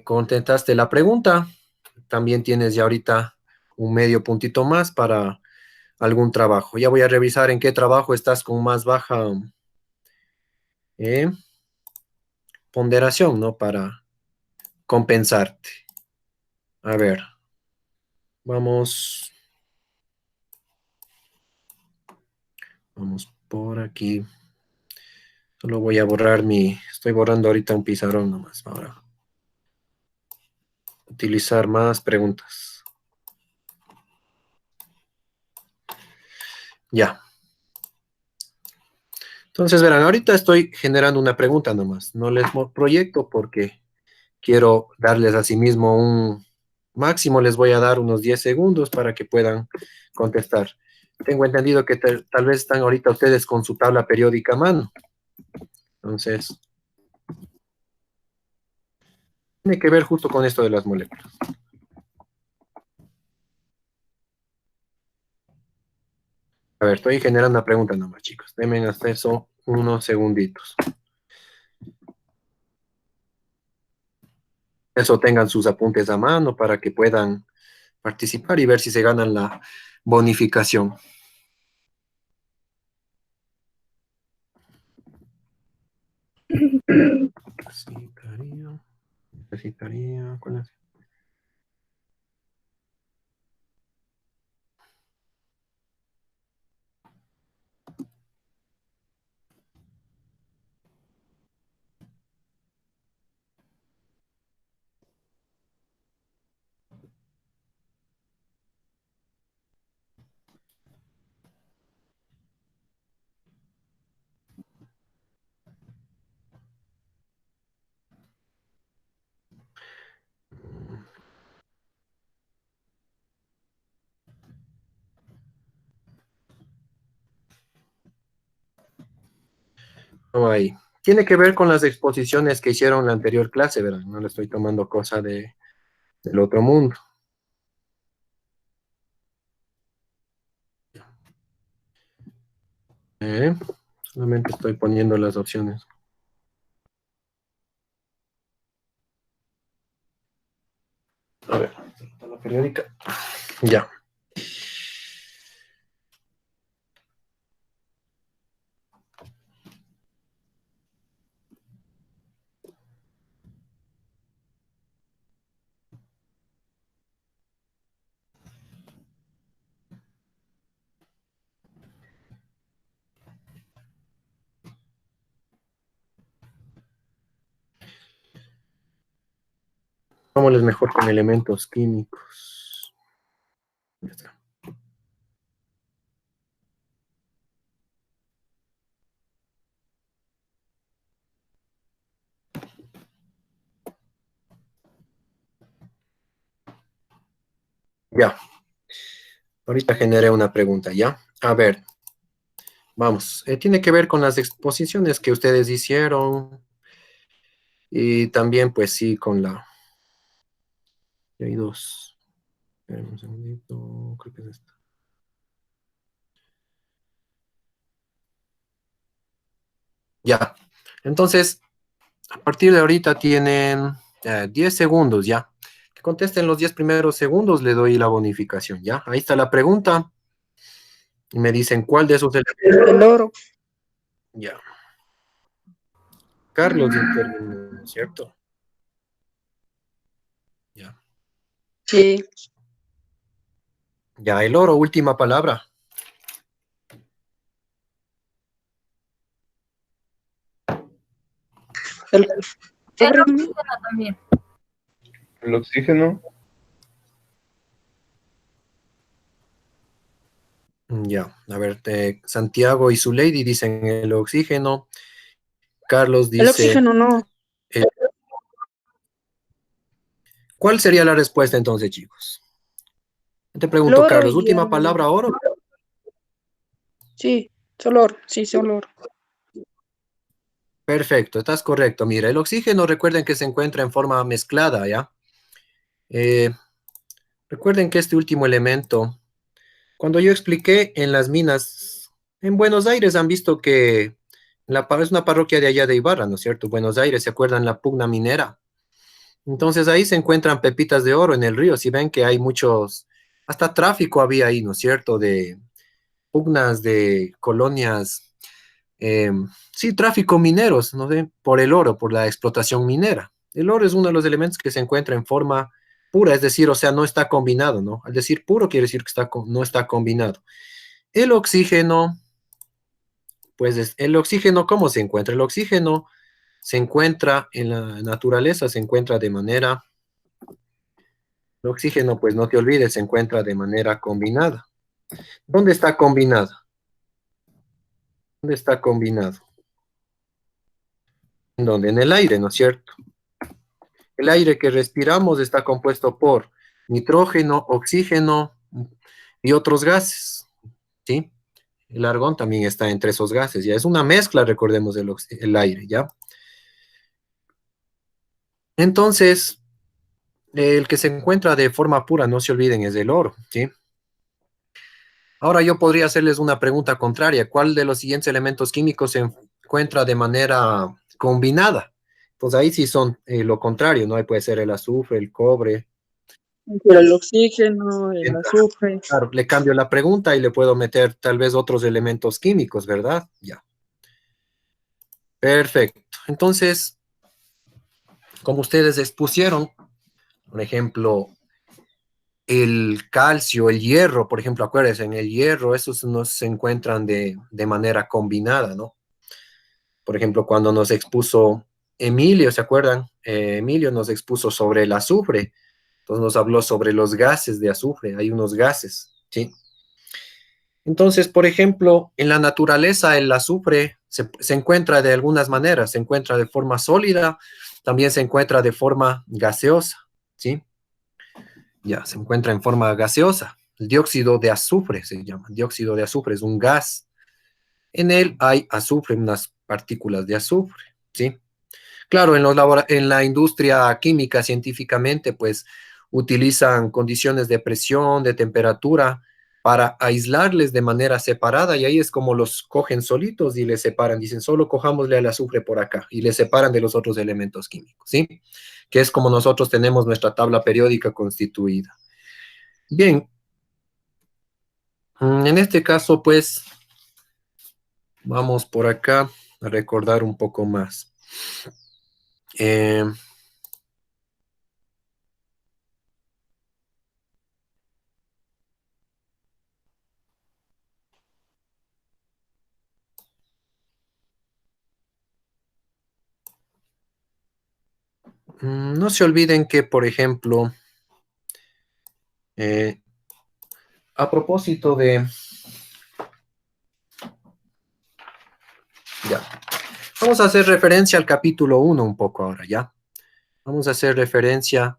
contestaste la pregunta, también tienes ya ahorita un medio puntito más para algún trabajo. Ya voy a revisar en qué trabajo estás con más baja eh, ponderación, ¿no? Para compensarte. A ver, vamos, vamos por aquí. Solo voy a estoy borrando ahorita un pizarrón nomás para utilizar más preguntas. Ya. Entonces, verán, ahorita estoy generando una pregunta nomás. No les proyecto porque quiero darles a sí mismo un máximo, les voy a dar unos 10 segundos para que puedan contestar. Tengo entendido que tal vez están ahorita ustedes con su tabla periódica a mano. Entonces, tiene que ver justo con esto de las moléculas. A ver, estoy generando una pregunta nomás, chicos. Denme acceso unos segunditos. Eso tengan sus apuntes a mano para que puedan participar y ver si se ganan la bonificación. ¿Cuál es? No hay. Tiene que ver con las exposiciones que hicieron en la anterior clase, ¿verdad? No le estoy tomando cosa del otro mundo. Eh, Solamente estoy poniendo las opciones. A ver, la periódica. Ya. Vámonos mejor con elementos químicos. Ya está. Ya. Ahorita generé una pregunta, ¿ya? A ver, vamos. Tiene que ver con las exposiciones que ustedes hicieron y también, pues sí, con la... Hay dos. Esperen un segundito, creo que es esta. Ya. Entonces, a partir de ahorita tienen 10 segundos, ¿ya? Que contesten los 10 primeros segundos, le doy la bonificación, ¿ya? Ahí está la pregunta. Y me dicen cuál de esos elementos. El oro. Ya. Carlos intervino, ¿cierto? Ya. Sí, Ya, el oro, última palabra. El El sobre oxígeno también. El oxígeno, Ya, a ver, Santiago y Zuleidi dicen el oxígeno. Carlos el dice, oxígeno no. el- ¿cuál sería la respuesta entonces, chicos? Te El pregunto, oro Carlos, y última el... palabra, oro. Sí, solo oro. Sí, solo oro. Perfecto, estás correcto. Mira, el oxígeno, recuerden que se encuentra en forma mezclada, ¿ya? Eh, recuerden que este último elemento, cuando yo expliqué en las minas, en Buenos Aires han visto que es una parroquia de allá de Ibarra, ¿no es cierto? Buenos Aires, ¿se acuerdan la pugna minera? Entonces ahí se encuentran pepitas de oro en el río. Si ven que hay muchos, hasta tráfico había ahí, ¿no es cierto? De pugnas de colonias, eh, sí, tráfico mineros, ¿no sé? Por el oro, por la explotación minera. El oro es uno de los elementos que se encuentra en forma pura, es decir, o sea, no está combinado, ¿no? Al decir puro quiere decir que no está combinado. El oxígeno, pues el oxígeno, ¿cómo se encuentra? El oxígeno se encuentra en la naturaleza, se encuentra de manera. El oxígeno, pues no te olvides, se encuentra de manera combinada. ¿Dónde está combinada? ¿Dónde está combinado? ¿En dónde? En el aire, ¿no es cierto? El aire que respiramos está compuesto por nitrógeno, oxígeno y otros gases, ¿sí? El argón también está entre esos gases, ya es una mezcla, recordemos, el aire, ¿ya? Entonces, el que se encuentra de forma pura, no se olviden, es el oro, ¿sí? Ahora yo podría hacerles una pregunta contraria. ¿Cuál de los siguientes elementos químicos se encuentra de manera combinada? Pues ahí sí son lo contrario, ¿no? Ahí puede ser el azufre, el cobre. El oxígeno, el Entonces, azufre. claro, le cambio la pregunta y le puedo meter tal vez otros elementos químicos, ¿verdad? Ya. Perfecto. Entonces, como ustedes expusieron, por ejemplo, el calcio, el hierro, por ejemplo, acuérdense, en el hierro, esos no se encuentran de manera combinada, ¿no? Por ejemplo, cuando nos expuso Emilio, ¿se acuerdan? Emilio nos expuso sobre el azufre, entonces nos habló sobre los gases de azufre, hay unos gases, ¿sí? Entonces, por ejemplo, en la naturaleza el azufre se encuentra de algunas maneras, se encuentra de forma sólida, también se encuentra de forma gaseosa, ¿sí? Ya, se encuentra en forma gaseosa. El dióxido de azufre se llama, dióxido de azufre es un gas. En él hay azufre, unas partículas de azufre, ¿sí? Claro, en la industria química científicamente, pues utilizan condiciones de presión, de temperatura, para aislarles de manera separada y ahí es como los cogen solitos y les separan. Dicen, solo cojámosle el azufre por acá y les separan de los otros elementos químicos, ¿sí? Que es como nosotros tenemos nuestra tabla periódica constituida. Bien, en este caso, pues, vamos por acá a recordar un poco más. Eh, no se olviden que, por ejemplo, eh, a propósito de... Ya, vamos a hacer referencia al capítulo 1 un poco ahora, ¿ya? Vamos a hacer referencia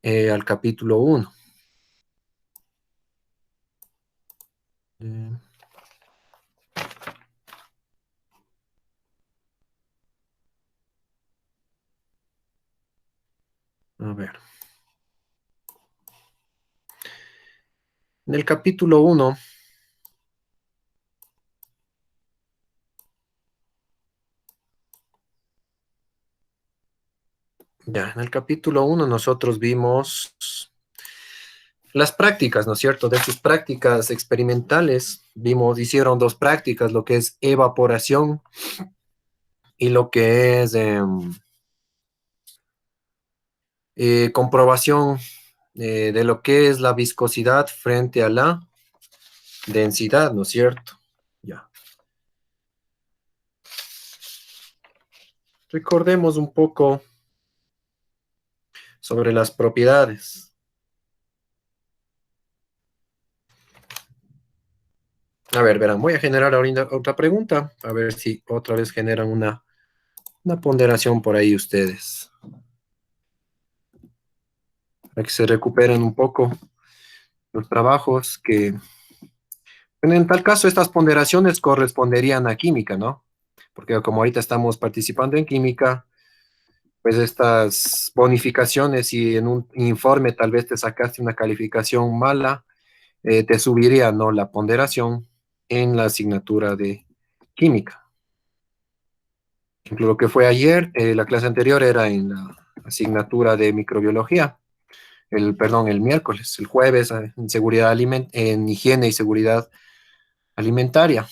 al capítulo 1. A ver. En el capítulo 1, ya, en el capítulo 1 nosotros vimos las prácticas, ¿no es cierto? De sus prácticas experimentales, hicieron dos prácticas, lo que es evaporación y lo que es comprobación de lo que es la viscosidad frente a la densidad, ¿no es cierto? Ya. recordemos un poco sobre las propiedades. A ver, verán, voy a generar ahorita otra pregunta, a ver si otra vez generan una ponderación por ahí ustedes. Para que se recuperen un poco los trabajos que... En tal caso, estas ponderaciones corresponderían a química, ¿no? Porque como ahorita estamos participando en química, pues estas bonificaciones, si en un informe tal vez te sacaste una calificación mala, te subiría, ¿no? La ponderación en la asignatura de química. Por ejemplo, lo que fue ayer, la clase anterior era en la asignatura de microbiología. Perdón, el miércoles, el jueves, en en higiene y seguridad alimentaria.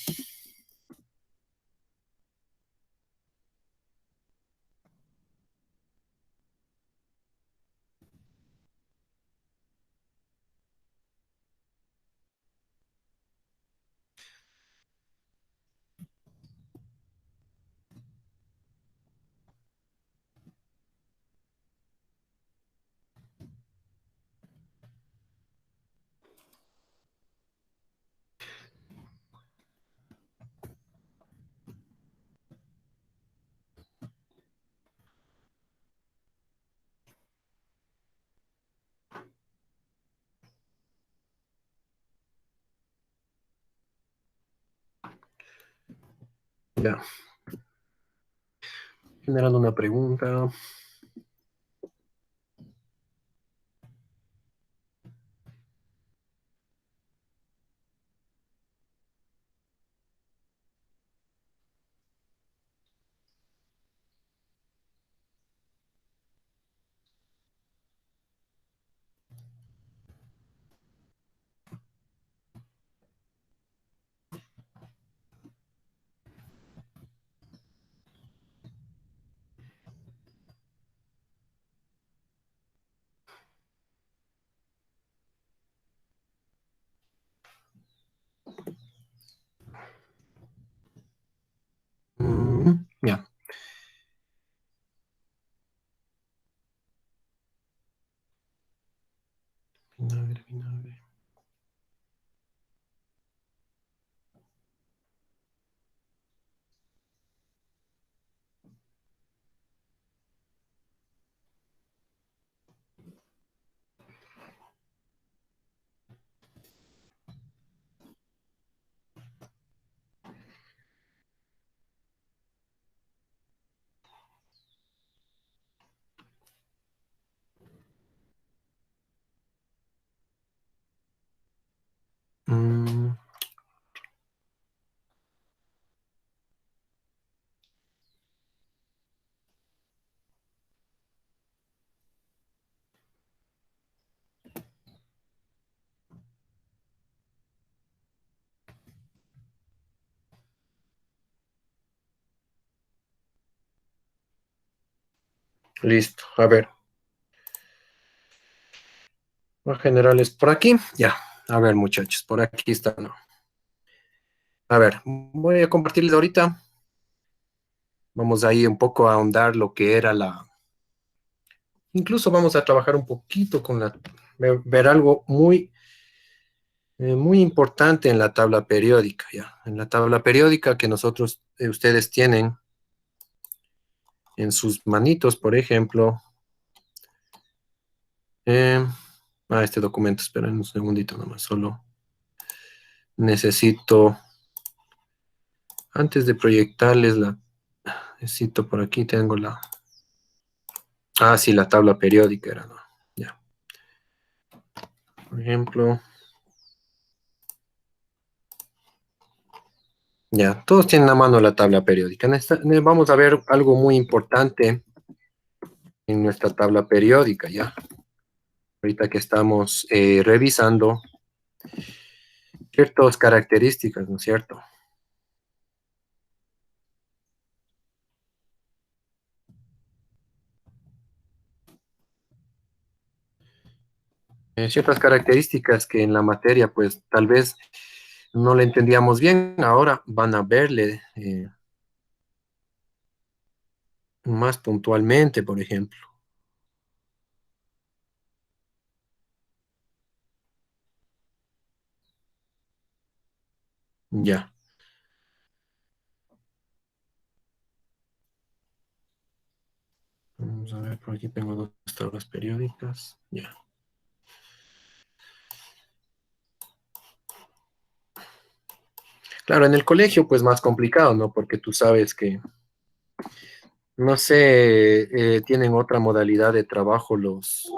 Ya, generando una pregunta. Ya. Vinagre, vinagre. Mm, listo. A ver. Los generales por aquí. Ya. A ver, muchachos, por aquí está, ¿no? A ver, voy a compartirles ahorita. Vamos ahí un poco a ahondar lo que era la... Incluso vamos a trabajar un poquito con la... Ver algo muy importante en la tabla periódica, ¿ya? En la tabla periódica que nosotros, ustedes tienen en sus manitos, por ejemplo. Eh, este documento, esperen un segundito nomás, solo necesito, antes de proyectarles necesito por aquí, tengo sí, la tabla periódica era, ¿no? Ya. Por ejemplo, ya, todos tienen a mano la tabla periódica. Vamos a ver algo muy importante en nuestra tabla periódica, ya. Ahorita que estamos revisando ciertas características, ¿no es cierto? Ciertas características que en la materia, pues tal vez no le entendíamos bien, ahora van a verle más puntualmente, por ejemplo. Ya. Vamos a ver, por aquí tengo dos tablas periódicas. Ya. Claro, en el colegio pues más complicado, ¿no? Porque tú sabes que, no sé, tienen otra modalidad de trabajo los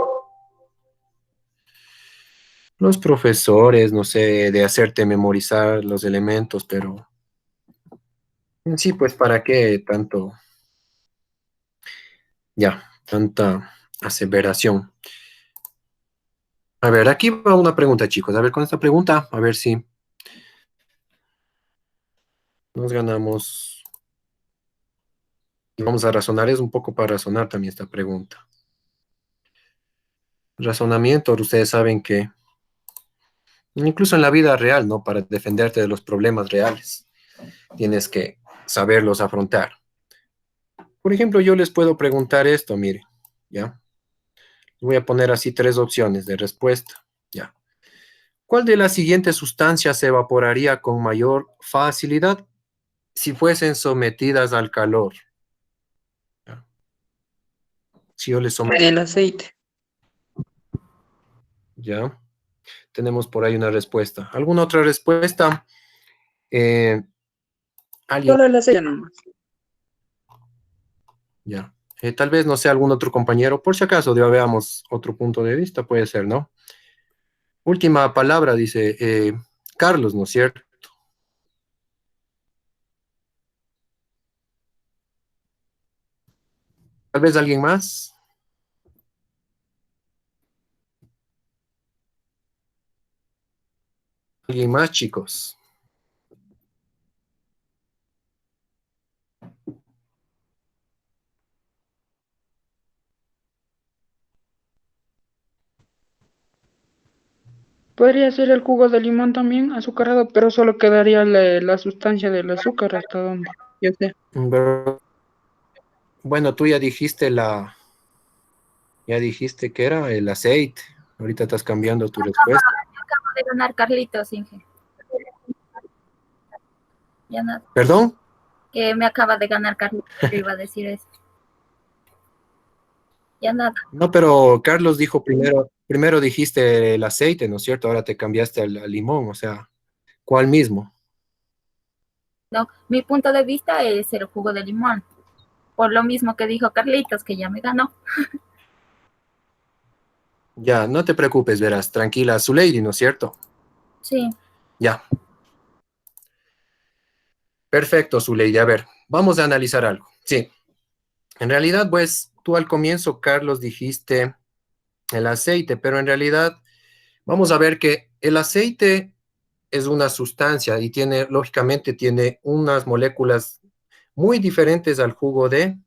profesores, no sé, de hacerte memorizar los elementos, pero en sí, pues, ¿para qué tanto, ya, tanta aseveración? A ver, aquí va una pregunta, chicos. A ver, con esta pregunta, a ver si nos ganamos. Y vamos a razonar, es un poco para razonar también esta pregunta. Razonamiento, ustedes saben que incluso en la vida real, ¿no? Para defenderte de los problemas reales, tienes que saberlos afrontar. Por ejemplo, yo les puedo preguntar esto, mire, ¿ya? Voy a poner así tres opciones de respuesta, ¿ya? ¿Cuál de las siguientes sustancias se evaporaría con mayor facilidad si fuesen sometidas al calor? ¿Ya? Si yo les someto, El aceite. ¿ya? Tenemos por ahí una respuesta. ¿Alguna otra respuesta? Eh, ¿Alguien? Solo el aceite nomás. Ya. Tal vez no sea algún otro compañero, por si acaso, ya veamos otro punto de vista, puede ser, ¿no? Última palabra, dice Carlos, ¿no es cierto? Tal vez alguien más. ¿Alguien más, chicos? Podría ser el jugo de limón también, azucarado, pero solo quedaría la sustancia del azúcar hasta donde yo sé. Bueno, tú ya dijiste que era el aceite. Ahorita estás cambiando tu respuesta. Acabo de ganar Carlitos, Inge. Ya nada, ¿Perdón? que me acaba de ganar Carlitos, yo iba a decir eso. Ya nada. No, pero Carlos dijo primero dijiste el aceite, ¿no es cierto? Ahora te cambiaste al limón, o sea, ¿cuál mismo? No, mi punto de vista es el jugo de limón. Por lo mismo que dijo Carlitos, que ya me ganó. Ya, no te preocupes, verás, tranquila, su lady, ¿no es cierto? Sí. Ya. Perfecto, Zuleide. A ver, vamos a analizar algo. Sí, en realidad, pues tú al comienzo, Carlos, dijiste el aceite, pero en realidad vamos a ver que el aceite es una sustancia y tiene, lógicamente, tiene unas moléculas muy diferentes al jugo de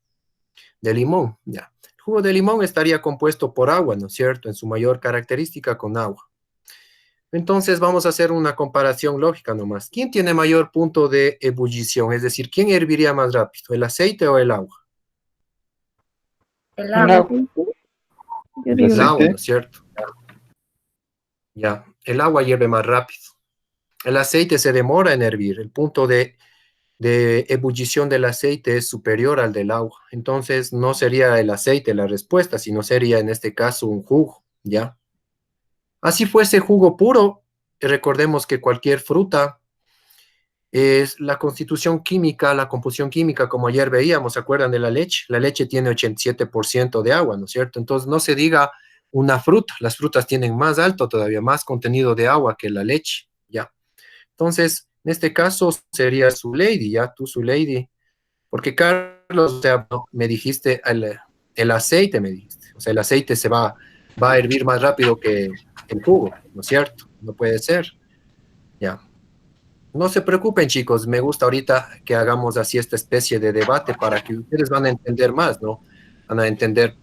limón. Ya. El jugo de limón estaría compuesto por agua, ¿no es cierto? En su mayor característica con agua. Entonces vamos a hacer una comparación lógica nomás. ¿Quién tiene mayor punto de ebullición? Es decir, ¿quién herviría más rápido, el aceite o el agua? El El agua. agua. Yo ¿El digo, El agua, aceite? ¿no es cierto? Ya, el agua hierve más rápido. El aceite se demora en hervir. El punto de ebullición del aceite es superior al del agua. Entonces no sería el aceite la respuesta, sino sería en este caso un jugo, ¿ya? Así fuese jugo puro, recordemos que cualquier fruta es la constitución química, la composición química, como ayer veíamos, ¿se acuerdan de la leche? La leche tiene 87% de agua, ¿no es cierto? Entonces no se diga una fruta, las frutas tienen más alto todavía, más contenido de agua que la leche, ¿ya? Entonces, en este caso sería su lady, ¿ya? Tú su lady, porque Carlos, o sea, no, me dijiste el aceite, me dijiste, o sea, el aceite va a hervir más rápido que el jugo, ¿no es cierto? No puede ser, ¿ya? No se preocupen, chicos, me gusta ahorita que hagamos así esta especie de debate para que ustedes van a entender más, ¿no? Van a entender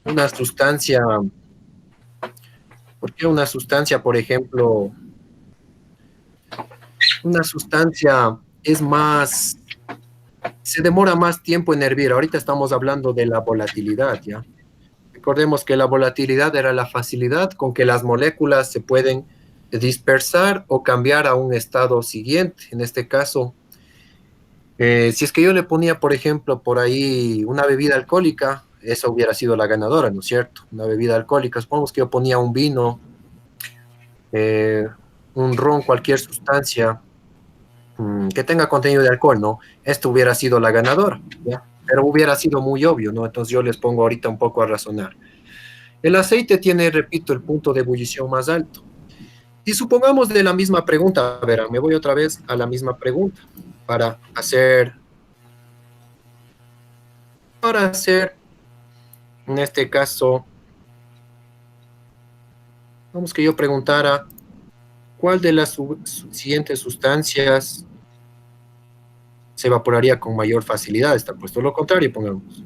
una sustancia, por qué una sustancia, por ejemplo, una sustancia es más se demora más tiempo en hervir. Ahorita estamos hablando de la volatilidad, ¿ya? Recordemos que la volatilidad era la facilidad con que las moléculas se pueden dispersar o cambiar a un estado siguiente. En este caso, si es que yo le ponía, por ejemplo, por ahí una bebida alcohólica, esa hubiera sido la ganadora, ¿no es cierto? Una bebida alcohólica. Supongamos que yo ponía un vino, un ron, cualquier sustancia que tenga contenido de alcohol, ¿no? Esto hubiera sido la ganadora, ¿ya? Pero hubiera sido muy obvio, ¿no? Entonces yo les pongo ahorita un poco a razonar. El aceite tiene, repito, el punto de ebullición más alto. Y supongamos de la misma pregunta, verán, me voy otra vez a la misma pregunta para hacer, en este caso, vamos que yo preguntara, ¿cuál de las siguientes sustancias se evaporaría con mayor facilidad? Está puesto lo contrario, pongamos.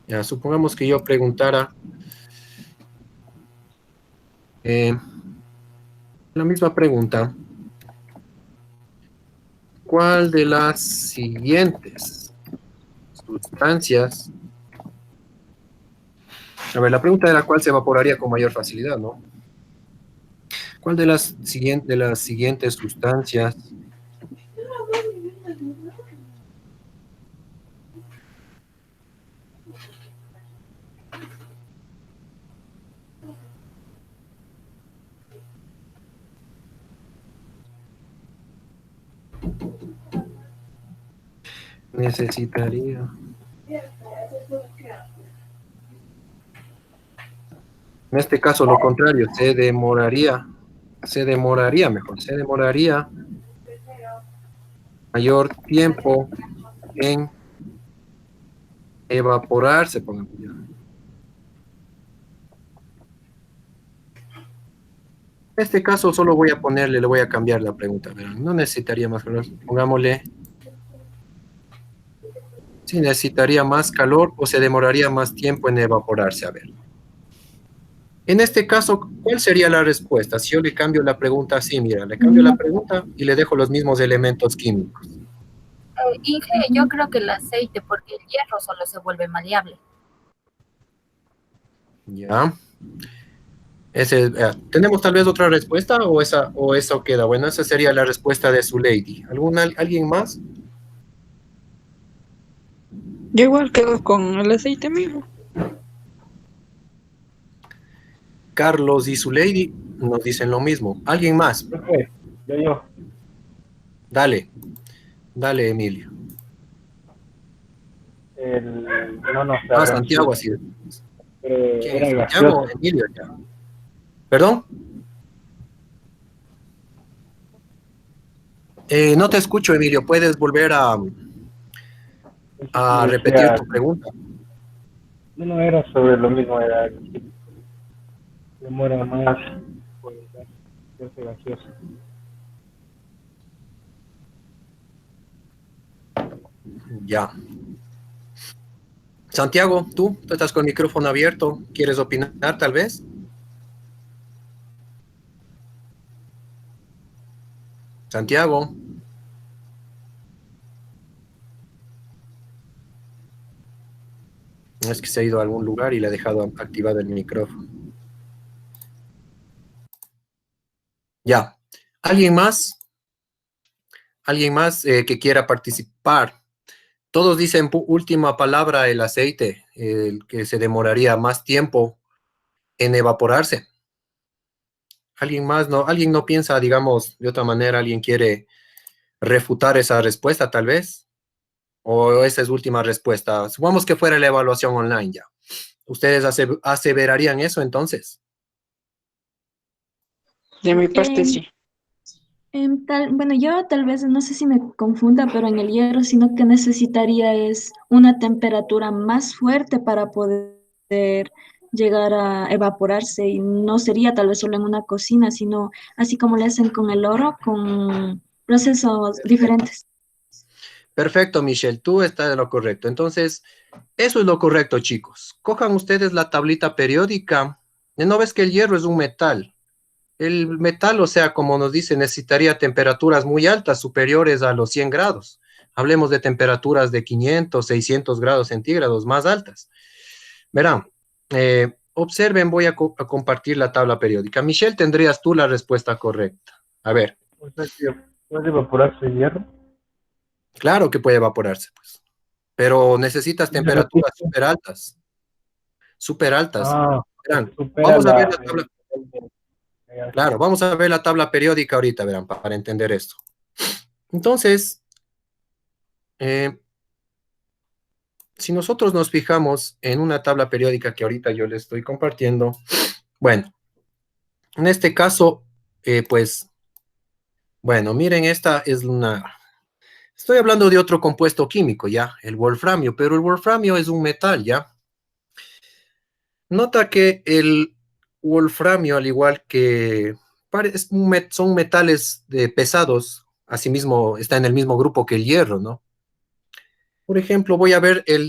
Ya, supongamos que yo preguntara la misma pregunta. ¿Cuál de las siguientes sustancias? A ver, la pregunta era cuál se evaporaría con mayor facilidad, ¿no? ¿Cuál de las siguientes sustancias necesitaría? En este caso, lo contrario, se demoraría mayor tiempo en evaporarse, pongamos ya. En este caso solo voy a ponerle, le voy a cambiar la pregunta, verán, no necesitaría más calor, pongámosle, si necesitaría más calor o se demoraría más tiempo en evaporarse, a ver. En este caso, ¿cuál sería la respuesta? Si yo le cambio la pregunta así, mira, le cambio la pregunta y le dejo los mismos elementos químicos. Inge, yo creo que el aceite, porque el hierro solo se vuelve maleable. Ya. ¿Tenemos tal vez otra respuesta o eso queda? Bueno, esa sería la respuesta de su lady. ¿Alguien más? Yo igual quedo con el aceite mismo. Carlos y su lady nos dicen lo mismo. ¿Alguien más? Profe, yo. Dale, Emilio. No, Santiago, así es. ¿Quién es? Era Santiago o gaseoso. Emilio? Ya. ¿Perdón? No te escucho, Emilio. ¿Puedes volver a repetir tu pregunta? No era sobre lo mismo, era demora más por hacerse gaseoso. Ya. Santiago, tú estás con el micrófono abierto. ¿Quieres opinar tal vez? Santiago. No es que se ha ido a algún lugar y le ha dejado activado el micrófono. Ya. ¿Alguien más? ¿Alguien más que quiera participar? Todos dicen última palabra el aceite, el que se demoraría más tiempo en evaporarse. ¿Alguien más no? ¿Alguien no piensa, digamos, de otra manera? ¿Alguien quiere refutar esa respuesta tal vez? ¿O esa es última respuesta? Supongamos que fuera la evaluación online ya. ¿Ustedes aseverarían eso entonces? De mi parte, sí. Bueno, yo tal vez, no sé si me confunda, pero en el hierro, sino que necesitaría es una temperatura más fuerte para poder llegar a evaporarse y no sería tal vez solo en una cocina, sino así como le hacen con el oro, con procesos diferentes. Perfecto, Michelle, tú estás en lo correcto. Entonces, eso es lo correcto, chicos. Cojan ustedes la tablita periódica. ¿No ves que el hierro es un metal? el metal, o sea, como nos dice, necesitaría temperaturas muy altas, superiores a los 100 grados. Hablemos de temperaturas de 500, 600 grados centígrados, más altas. Verán, observen, voy a compartir la tabla periódica. Michelle, tendrías tú la respuesta correcta. A ver, O sea que puede evaporarse el hierro. claro que puede evaporarse, pues, pero necesitas Y se temperaturas repite. súper altas, súper altas. Ah, Verán, supera vamos a ver la... la tabla, claro, vamos a ver la tabla periódica ahorita, verán, para entender esto. Entonces, eh, si nosotros nos fijamos en una tabla periódica que ahorita yo les estoy compartiendo, bueno, en este caso, pues, bueno, miren, esta es una... Estoy hablando de otro compuesto químico, ¿ya? El wolframio, pero el wolframio es un metal, ¿ya? Nota que el wolframio, al igual que son metales pesados, asimismo está en el mismo grupo que el hierro, ¿no? Por ejemplo,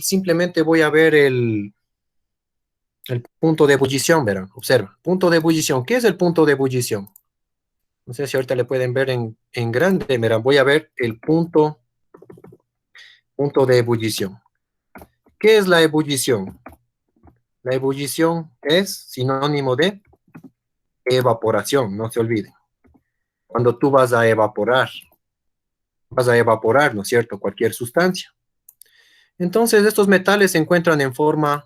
simplemente voy a ver el punto de ebullición, verán, observa, punto de ebullición. ¿Qué es el punto de ebullición? No sé si ahorita le pueden ver en grande, verán, voy a ver el punto de ebullición. ¿Qué es la ebullición? La ebullición es sinónimo de evaporación, no se olviden. Cuando tú vas a evaporar, ¿no es cierto? Cualquier sustancia. Entonces, estos metales se encuentran en forma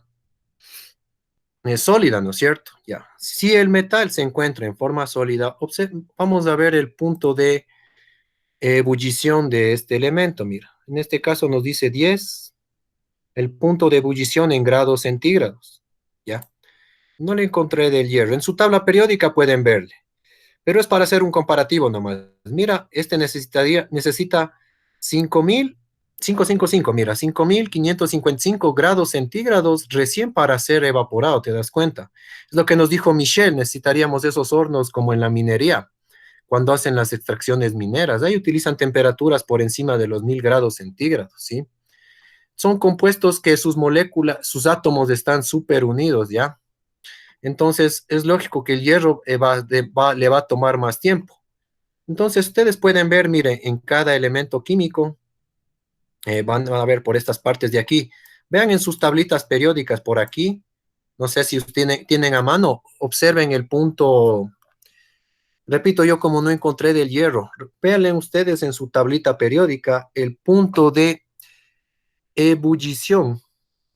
sólida, ¿no es cierto? Ya. Si el metal se encuentra en forma sólida, vamos a ver el punto de ebullición de este elemento. Mira, en este caso nos dice 10, el punto de ebullición en grados centígrados. Ya. No le encontré del hierro. En su tabla periódica pueden verle, pero es para hacer un comparativo nomás. Mira, este necesita 5.555, mira, 5.555 grados centígrados recién para ser evaporado, ¿te das cuenta? Es lo que nos dijo Michelle, necesitaríamos esos hornos como en la minería, cuando hacen las extracciones mineras. Ahí utilizan temperaturas por encima de los 1.000 grados centígrados, ¿sí? Son compuestos que sus moléculas, sus átomos están súper unidos, ¿ya? Entonces, es lógico que el hierro le va a tomar más tiempo. Entonces, ustedes pueden ver, mire, en cada elemento químico, van a ver por estas partes de aquí. Vean en sus tablitas periódicas por aquí. No sé si tienen a mano, observen el punto. Repito, yo como no encontré del hierro, vean ustedes en su tablita periódica el punto de ebullición.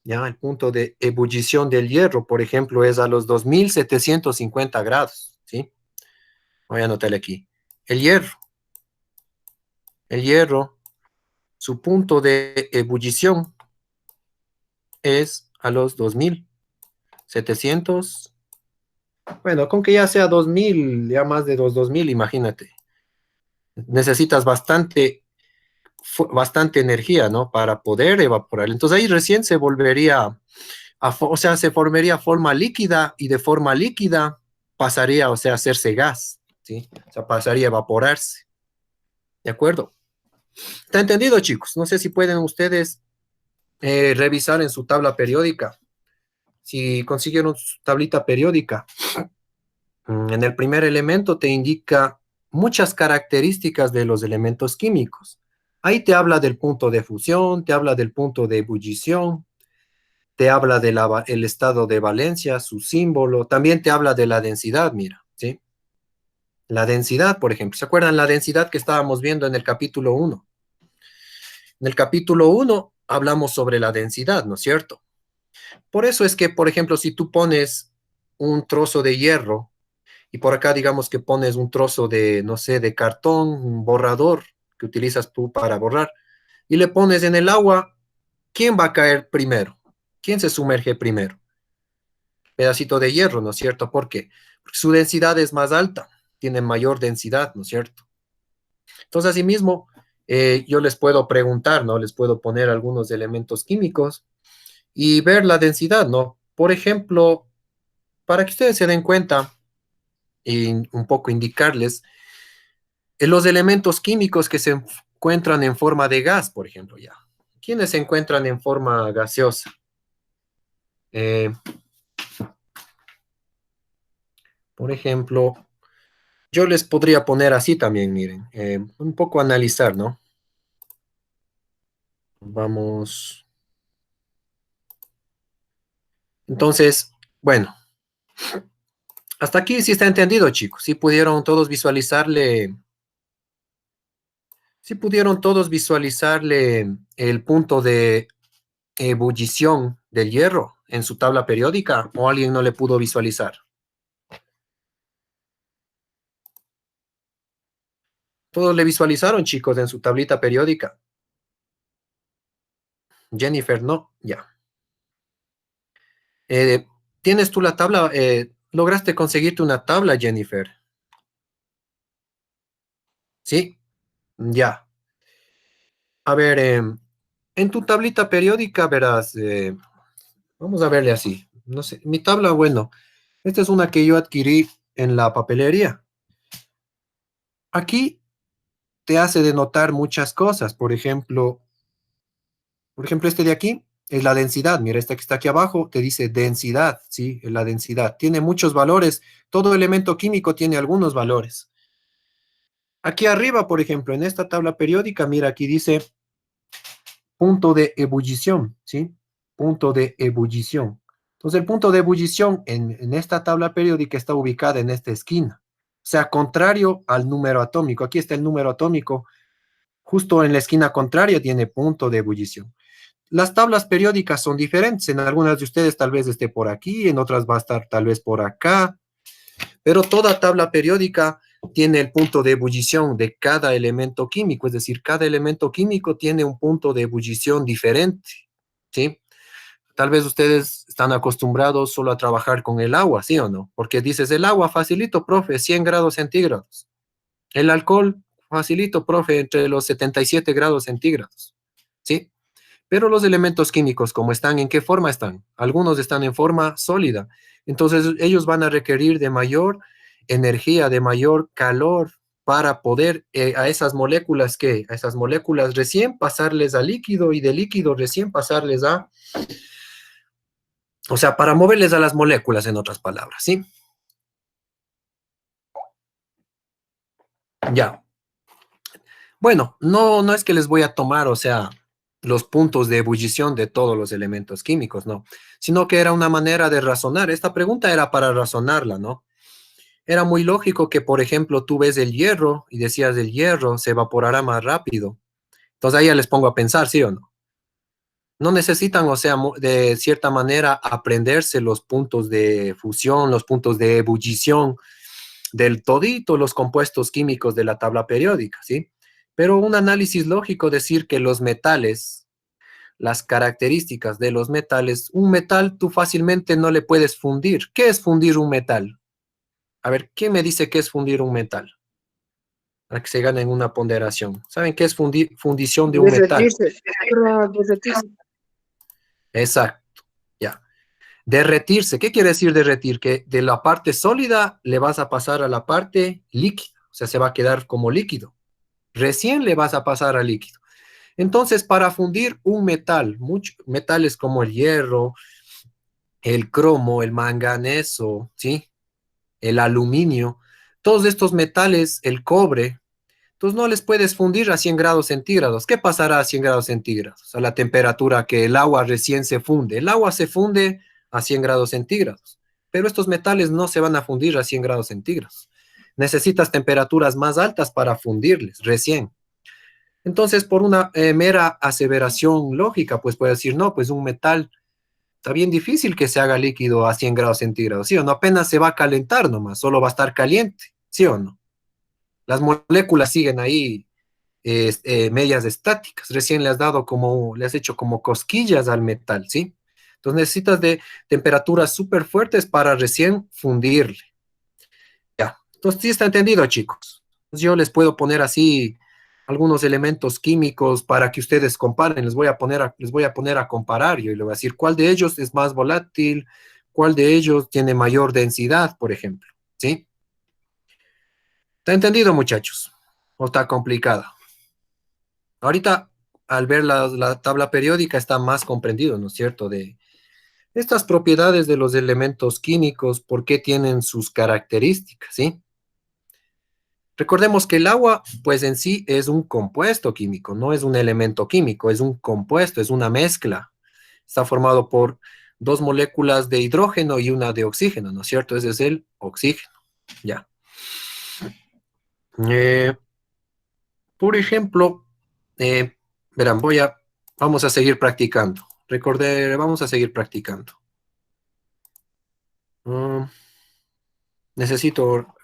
Ya, el punto de ebullición del hierro, por ejemplo, es a los 2.750 grados, ¿sí? Voy a anotarle aquí. El hierro, su punto de ebullición es a los 2.700. Bueno, con que ya sea 2.000, ya más de los 2.000, imagínate. Necesitas bastante energía, ¿no? Para poder evaporar. Entonces ahí recién se volvería, o sea, se formaría forma líquida y de forma líquida pasaría, o sea, a hacerse gas, ¿sí? O sea, pasaría a evaporarse. ¿De acuerdo? ¿Está entendido, chicos? No sé si pueden ustedes revisar en su tabla periódica. Si consiguieron su tablita periódica, en el primer elemento te indica muchas características de los elementos químicos. Ahí te habla del punto de fusión, te habla del punto de ebullición, te habla del estado de valencia, su símbolo, también te habla de la densidad, mira, ¿sí? La densidad, por ejemplo, ¿se acuerdan la densidad que estábamos viendo en el capítulo 1? En el capítulo 1 hablamos sobre la densidad, ¿no es cierto? Por eso es que, por ejemplo, si tú pones un trozo de hierro y por acá digamos que pones un trozo de, no sé, de cartón, un borrador que utilizas tú para borrar, y le pones en el agua, ¿quién va a caer primero? ¿Quién se sumerge primero? Pedacito de hierro, ¿no es cierto? ¿Por qué? Porque su densidad es más alta, tiene mayor densidad, ¿no es cierto? Entonces, asimismo, yo les puedo preguntar, ¿no? Les puedo poner algunos elementos químicos y ver la densidad, ¿no? Por ejemplo, para que ustedes se den cuenta y un poco indicarles, los elementos químicos que se encuentran en forma de gas, por ejemplo, ya. ¿Quiénes se encuentran en forma gaseosa? Por ejemplo, Yo les podría poner así también, miren, un poco analizar, ¿no? Vamos. Entonces, bueno, hasta aquí sí está entendido, chicos. Sí pudieron todos visualizarle, sí pudieron todos visualizarle el punto de ebullición del hierro en su tabla periódica, o alguien no le pudo visualizar. Todos le visualizaron, chicos, en su tablita periódica. Jennifer, no, ya. ¿Tienes tú la tabla? ¿Lograste conseguirte una tabla, Jennifer? Sí, ya. A ver, en tu tablita periódica verás, vamos a verle así. No sé, mi tabla, bueno, esta es una que yo adquirí en la papelería. Aquí te hace denotar muchas cosas. Por ejemplo, este de aquí es la densidad. Mira, este que está aquí abajo te dice densidad, ¿sí? La densidad. Tiene muchos valores. Todo elemento químico tiene algunos valores. Aquí arriba, por ejemplo, en esta tabla periódica, mira, aquí dice punto de ebullición, ¿sí? Punto de ebullición. Entonces, el punto de ebullición en esta tabla periódica está ubicada en esta esquina. O sea, contrario al número atómico. Aquí está el número atómico. Justo en la esquina contraria tiene punto de ebullición. Las tablas periódicas son diferentes. En algunas de ustedes tal vez esté por aquí, en otras va a estar tal vez por acá. Pero toda tabla periódica tiene el punto de ebullición de cada elemento químico, es decir, cada elemento químico tiene un punto de ebullición diferente, ¿sí? Tal vez ustedes están acostumbrados solo a trabajar con el agua, ¿sí o no? Porque dices, el agua facilito, profe, 100 grados centígrados. El alcohol facilito, profe, entre los 77 grados centígrados, ¿sí? Pero los elementos químicos, ¿cómo están? ¿En qué forma están? Algunos están en forma sólida. Entonces, ellos van a requerir de mayor energía, de mayor calor para poder a esas moléculas a esas moléculas recién pasarles a líquido y de líquido recién pasarles o sea, para moverles a las moléculas, en otras palabras, ¿sí? Ya. Bueno, no es que les voy a tomar, o sea, los puntos de ebullición de todos los elementos químicos, no, sino que era una manera de razonar. Esta pregunta era para razonarla, ¿no? Era muy lógico que, por ejemplo, tú ves el hierro y decías el hierro se evaporará más rápido. Entonces ahí ya les pongo a pensar, ¿sí o no? No necesitan, o sea, de cierta manera aprenderse los puntos de fusión, los puntos de ebullición del todito los compuestos químicos de la tabla periódica, ¿sí? Pero un análisis lógico decir que los metales, las características de los metales, un metal tú fácilmente no le puedes fundir. ¿Qué es fundir un metal? A ver, ¿qué me dice qué es fundir un metal? Para que se gane en una ponderación. ¿Saben qué es fundición de un metal? Derretirse, para derretirse. Exacto, ya. Derretirse, ¿qué quiere decir derretir? Que de la parte sólida le vas a pasar a la parte líquida, o sea, se va a quedar como líquido. Recién le vas a pasar a líquido. Entonces, para fundir un metal, muchos metales como el hierro, el cromo, el manganeso, ¿sí? El aluminio, todos estos metales, el cobre, entonces no les puedes fundir a 100 grados centígrados. ¿Qué pasará a 100 grados centígrados? A la temperatura que el agua recién se funde. El agua se funde a 100 grados centígrados, pero estos metales no se van a fundir a 100 grados centígrados. Necesitas temperaturas más altas para fundirles recién. Entonces, por una mera aseveración lógica, pues puede decir, no, pues un metal está bien difícil que se haga líquido a 100 grados centígrados, ¿sí o no? Apenas se va a calentar nomás, solo va a estar caliente, ¿sí o no? Las moléculas siguen ahí medias estáticas, recién le has hecho como cosquillas al metal, ¿sí? Entonces necesitas de temperaturas súper fuertes para recién fundirle. Ya, entonces sí está entendido, chicos. Yo les puedo poner así algunos elementos químicos para que ustedes comparen. Les voy a poner a comparar yo y les voy a decir cuál de ellos es más volátil, cuál de ellos tiene mayor densidad, por ejemplo. ¿Sí? ¿Está entendido, muchachos? ¿O está complicada? Ahorita, al ver la tabla periódica, está más comprendido, ¿no es cierto? De estas propiedades de los elementos químicos, por qué tienen sus características, ¿sí? Recordemos que el agua, pues en sí es un compuesto químico, no es un elemento químico, es un compuesto, es una mezcla. Está formado por dos moléculas de hidrógeno y una de oxígeno, ¿no es cierto? Ese es el oxígeno, ya. Eh, por ejemplo, verán, vamos a seguir practicando. Vamos a seguir practicando. Mm,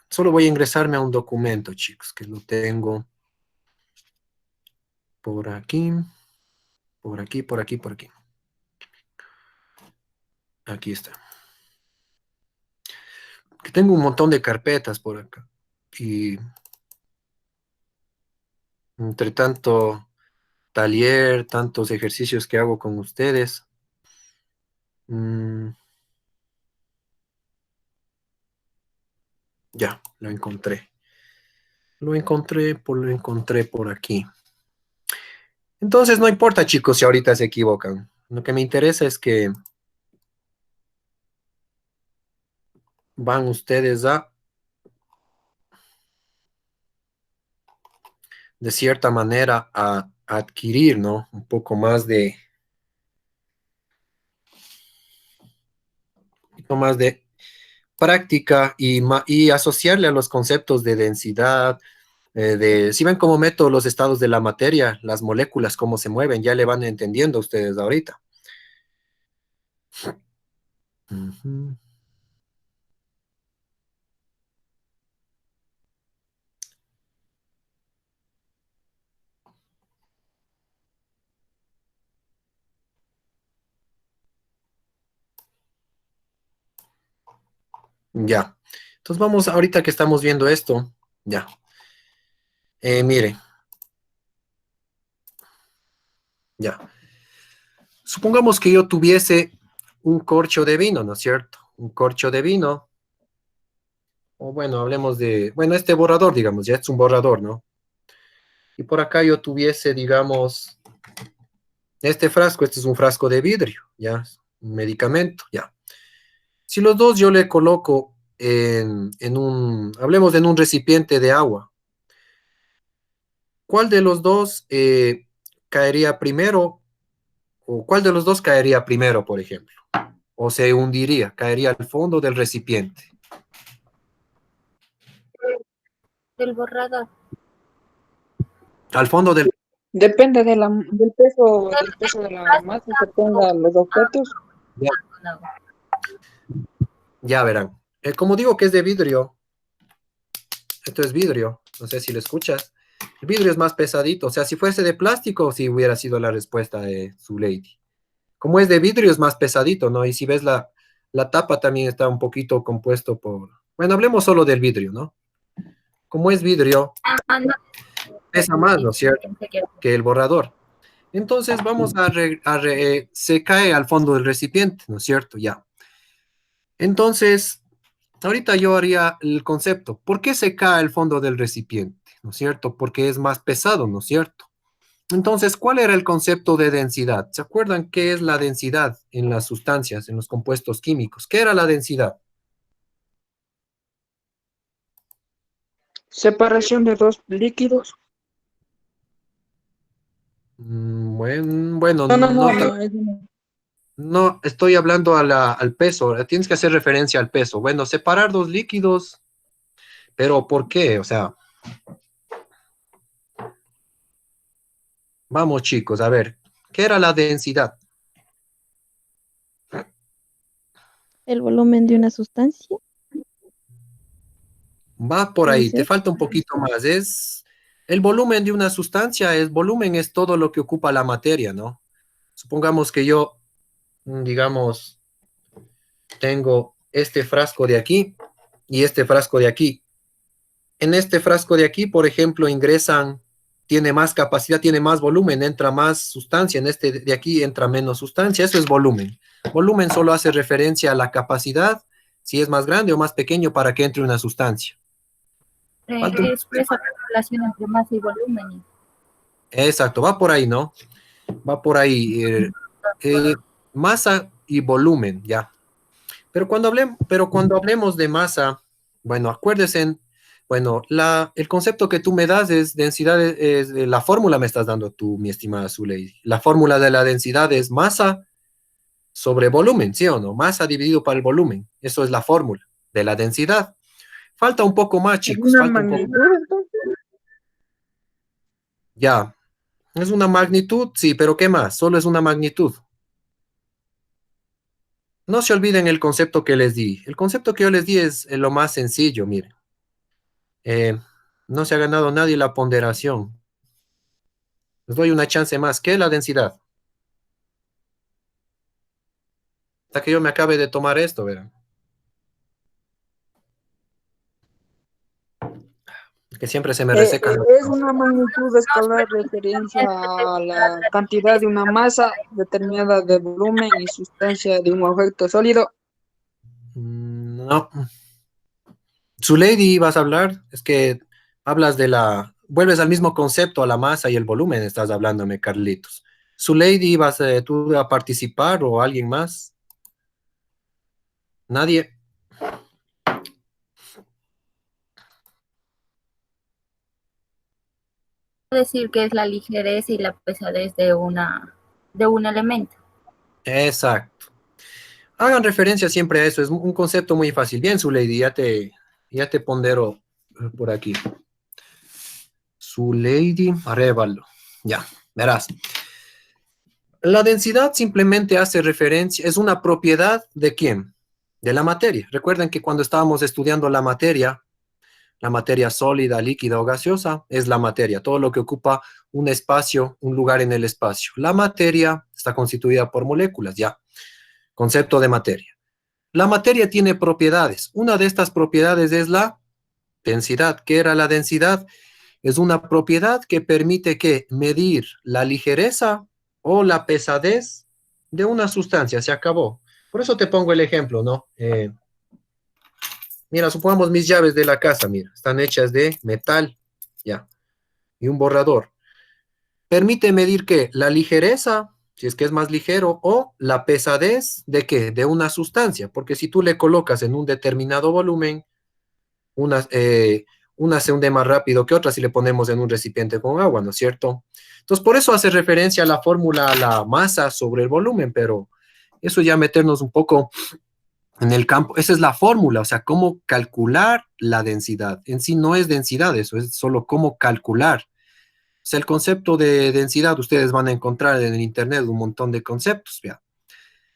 solo voy a ingresarme a un documento, chicos, que lo tengo por aquí, por aquí, por aquí, por aquí. Aquí está. Que tengo un montón de carpetas por acá. Y entre tanto taller, tantos ejercicios que hago con ustedes. mm, ya, lo encontré. Lo encontré por aquí. Entonces, no importa, chicos, si ahorita se equivocan. Lo que me interesa es que van ustedes de cierta manera, a adquirir, ¿no? Un poquito más de práctica y asociarle a los conceptos de densidad, si ven cómo meto los estados de la materia, las moléculas, cómo se mueven, ya le van entendiendo ustedes ahorita. Ujú. Ya. Entonces vamos, ahorita que estamos viendo esto, ya. Mire, ya. Supongamos que yo tuviese un corcho de vino, ¿no es cierto? Un corcho de vino, o bueno, hablemos bueno, este borrador, digamos, ya es un borrador, ¿no? Y por acá yo tuviese, digamos, este es un frasco de vidrio, ya, un medicamento, ya. Si los dos yo le coloco hablemos en un recipiente de agua, ¿cuál de los dos caería primero? ¿O cuál de los dos caería primero, por ejemplo? O se hundiría, caería al fondo del recipiente. Del borrador. Al fondo del... Depende de del peso de la masa que tengan los objetos. Ya, ya verán. Como digo que es de vidrio, esto es vidrio, no sé si lo escuchas. El vidrio es más pesadito, o sea, si fuese de plástico, sí hubiera sido la respuesta de su lady. Como es de vidrio, es más pesadito, ¿no? Y si ves la tapa también está un poquito compuesto por... Bueno, hablemos solo del vidrio, ¿no? Como es vidrio, Ah, no. pesa más, ¿no es cierto? Pensé que era- Que el borrador. Entonces vamos se cae al fondo del recipiente, ¿no es cierto? Ya. Entonces, ahorita yo haría el concepto. ¿Por qué se cae al fondo del recipiente? ¿No es cierto? Porque es más pesado, ¿no es cierto? Entonces, ¿cuál era el concepto de densidad? ¿Se acuerdan qué es la densidad en las sustancias, en los compuestos químicos? ¿Qué era la densidad? Separación de dos líquidos. Bueno, No, no, no, no, no, eso no. no, estoy hablando al peso. Tienes que hacer referencia al peso. Bueno, separar dos líquidos, pero ¿por qué? O sea, vamos chicos, a ver, ¿qué era la densidad? El volumen de una sustancia, Va por puede ahí, te ser. falta un poquito más. Es el volumen de una sustancia, volumen es todo lo que ocupa la materia, ¿no? Supongamos que yo, digamos, tengo este frasco de aquí y este frasco de aquí. En este frasco de aquí, por ejemplo, tiene más capacidad, tiene más volumen, entra más sustancia. En este de aquí entra menos sustancia. Eso es volumen. Volumen solo hace referencia a la capacidad, si es más grande o más pequeño para que entre una sustancia. Falta que expresa la relación entre masa y volumen. Exacto, va por ahí, ¿no? Va por ahí. Masa y volumen, ya. Pero cuando hablemos de masa, bueno, acuérdense, Bueno, el concepto que tú me das es densidad, la fórmula me estás dando tú, mi estimada Zuley. La fórmula de la densidad es masa sobre volumen, ¿sí o no? Masa dividido por el volumen. Eso es la fórmula de la densidad. Falta un poco más, ¿Es chicos, una falta un poco. magnitud entonces? Ya, es una magnitud, sí, pero ¿qué más? Solo es una magnitud. No se olviden el concepto que les di. El concepto que yo les di es lo más sencillo, miren. Eh, no se ha ganado nadie la ponderación. Les doy una chance más. ¿Qué es la densidad? Hasta que yo me acabe de tomar esto, verán. Que siempre se me reseca. Es una magnitud escalar referencia a la cantidad de una masa determinada de volumen y sustancia de un objeto sólido. No. Su lady vas a hablar, es que hablas de vuelves al mismo concepto, a la masa y el volumen, estás hablándome, Carlitos. Su lady vas tú a participar o alguien más. Nadie. Decir que es la ligereza y la pesadez de un elemento. Exacto. Hagan referencia siempre a eso, es un concepto muy fácil. Bien, su lady, ya te pondero por aquí. Su lady, arrévalo. Ya, verás. La densidad simplemente hace referencia, es una propiedad ¿de quién? De la materia. Recuerden que cuando estábamos estudiando la materia sólida, líquida o gaseosa, es la materia, todo lo que ocupa un espacio, un lugar en el espacio. La materia está constituida por moléculas, ya. Concepto de materia. La materia tiene propiedades. Una de estas propiedades es la densidad. ¿Qué era la densidad? Es una propiedad que permite que medir la ligereza o la pesadez de una sustancia. Se acabó. Por eso te pongo el ejemplo, ¿no? Mira, supongamos mis llaves de la casa, mira, están hechas de metal, ya, y un borrador. Permite medir qué, la ligereza, si es que es más ligero, o la pesadez de qué, de una sustancia, porque si tú le colocas en un determinado volumen, una, una se hunde más rápido que otra si le ponemos en un recipiente con agua, ¿no es cierto? Entonces, por eso hace referencia a la fórmula, a la masa sobre el volumen, pero eso ya meternos un poco en el campo, esa es la fórmula, o sea, cómo calcular la densidad. En sí no es densidad, eso es solo cómo calcular. O sea, el concepto de densidad ustedes van a encontrar en el internet un montón de conceptos, ¿ya?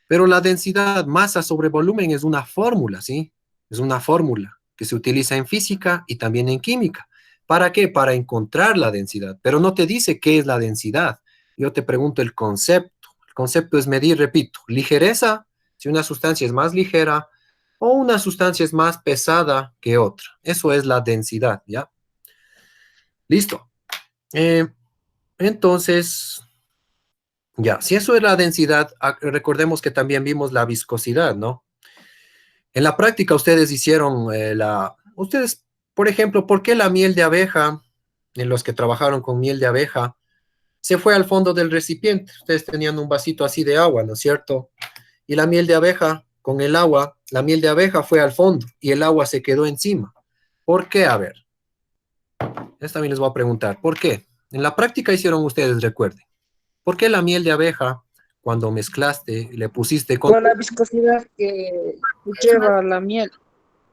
Pero la densidad, masa sobre volumen, es una fórmula, ¿sí? Es una fórmula que se utiliza en física y también en química. ¿Para qué? Para encontrar la densidad. Pero no te dice qué es la densidad. Yo te pregunto el concepto. El concepto es medir, repito, ligereza, si una sustancia es más ligera o una sustancia es más pesada que otra. Eso es la densidad, ¿ya? Listo. Eh, entonces, ya, si eso es la densidad, recordemos que también vimos la viscosidad, ¿no? En la práctica ustedes hicieron ustedes, por ejemplo, ¿por qué la miel de abeja, en los que trabajaron con miel de abeja, se fue al fondo del recipiente? Ustedes tenían un vasito así de agua, ¿no es cierto? Y la miel de abeja, con el agua, la miel de abeja fue al fondo y el agua se quedó encima. ¿Por qué? A ver, esta también les voy a preguntar, ¿por qué? En la práctica hicieron ustedes, recuerden. ¿Por qué la miel de abeja, cuando mezclaste, le pusiste con... Por la viscosidad que Es más lleva la miel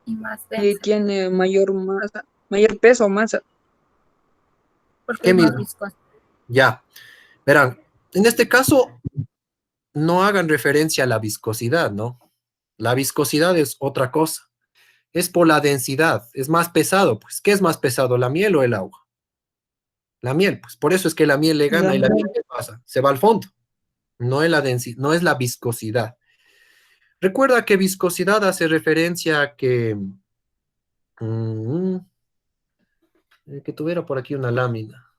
y más y densa, tiene mayor masa, mayor peso o masa. porque ¿Qué es más mismo? viscosa. Ya, verán, en este caso no hagan referencia a la viscosidad, ¿no? La viscosidad es otra cosa. Es por la densidad, es más pesado, pues. ¿Qué es más pesado, la miel o el agua? La miel, pues. Por eso es que la miel le La gana y la miel, miel. ¿qué pasa? Se va al fondo. No es la no es la viscosidad. Recuerda que viscosidad hace referencia a mm, que tuviera por aquí una lámina.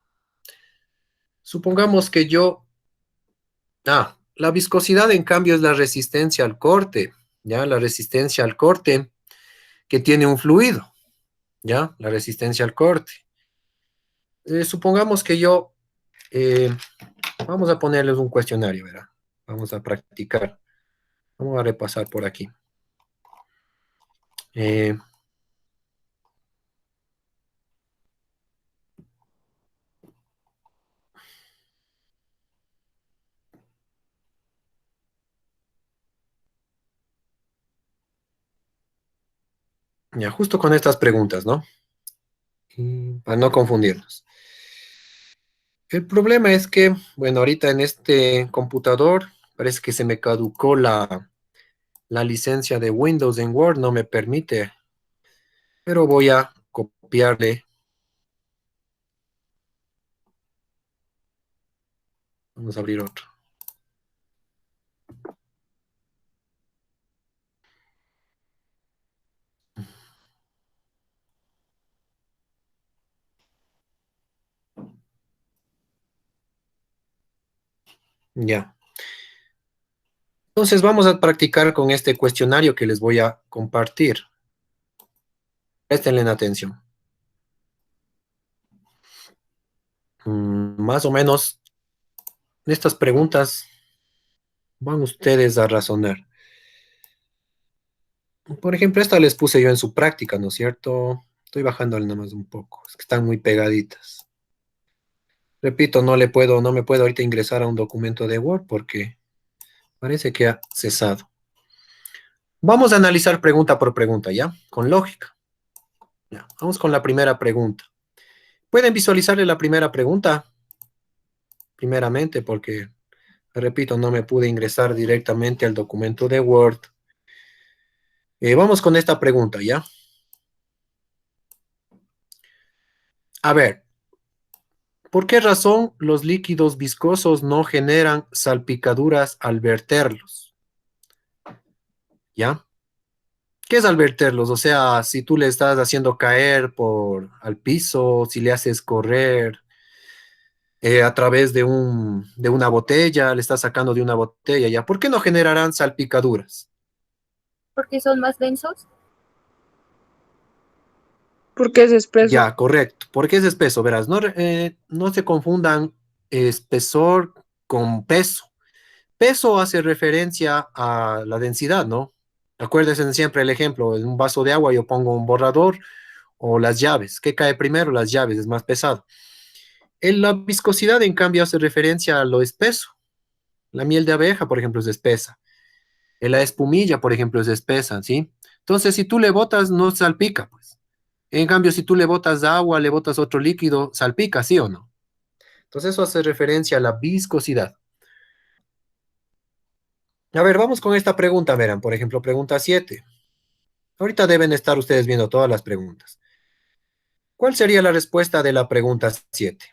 Supongamos que la viscosidad en cambio es la resistencia al corte, ¿ya? La resistencia al corte que tiene un fluido, ¿ya? La resistencia al corte. Supongamos que vamos a ponerles un cuestionario, ¿verdad? Vamos a practicar. Vamos a repasar por aquí. 。 Eh, Ya, justo con estas preguntas, ¿no? Para no confundirnos. El problema es que, bueno, ahorita en este computador parece que se me caducó la licencia de Windows en Word, no me permite, pero voy a copiarle. Vamos a abrir otro. Ya. Entonces vamos a practicar con este cuestionario que les voy a compartir. Préstenle atención. Más o menos, estas preguntas van ustedes a razonar. Por ejemplo, esta les puse yo en su práctica, ¿no es cierto? Estoy bajándole nada más un poco, es que están muy pegaditas. Repito, no me puedo ahorita ingresar a un documento de Word porque parece que ha cesado. Vamos a analizar pregunta por pregunta, ¿ya? Con lógica. Ya, vamos con la primera pregunta. ¿Pueden visualizarle la primera pregunta? Primeramente, porque, repito, no me pude ingresar directamente al documento de Word. Vamos con esta pregunta, ¿ya? A ver, ¿por qué razón los líquidos viscosos no generan salpicaduras al verterlos? ¿Ya? ¿Qué es al verterlos? O sea, si tú le estás haciendo caer al piso, si le haces correr a través de una botella, le estás sacando de una botella, ¿ya? ¿Por qué no generarán salpicaduras? Porque son más densos. Porque es espeso. Ya, correcto. ¿Por qué es espeso? Verás, no se confundan espesor con peso. Peso hace referencia a la densidad, ¿no? Acuérdense siempre el ejemplo, en un vaso de agua yo pongo un borrador o las llaves. ¿Qué cae primero? Las llaves, es más pesado. La viscosidad, en cambio, hace referencia a lo espeso. La miel de abeja, por ejemplo, es espesa. La espumilla, por ejemplo, es espesa, ¿sí? Entonces, si tú le botas, no salpica, pues. En cambio, si tú le botas agua, le botas otro líquido, salpica, ¿sí o no? Entonces, eso hace referencia a la viscosidad. A ver, vamos con esta pregunta, verán, por ejemplo, pregunta 7. Ahorita deben estar ustedes viendo todas las preguntas. ¿Cuál sería la respuesta de la pregunta 7?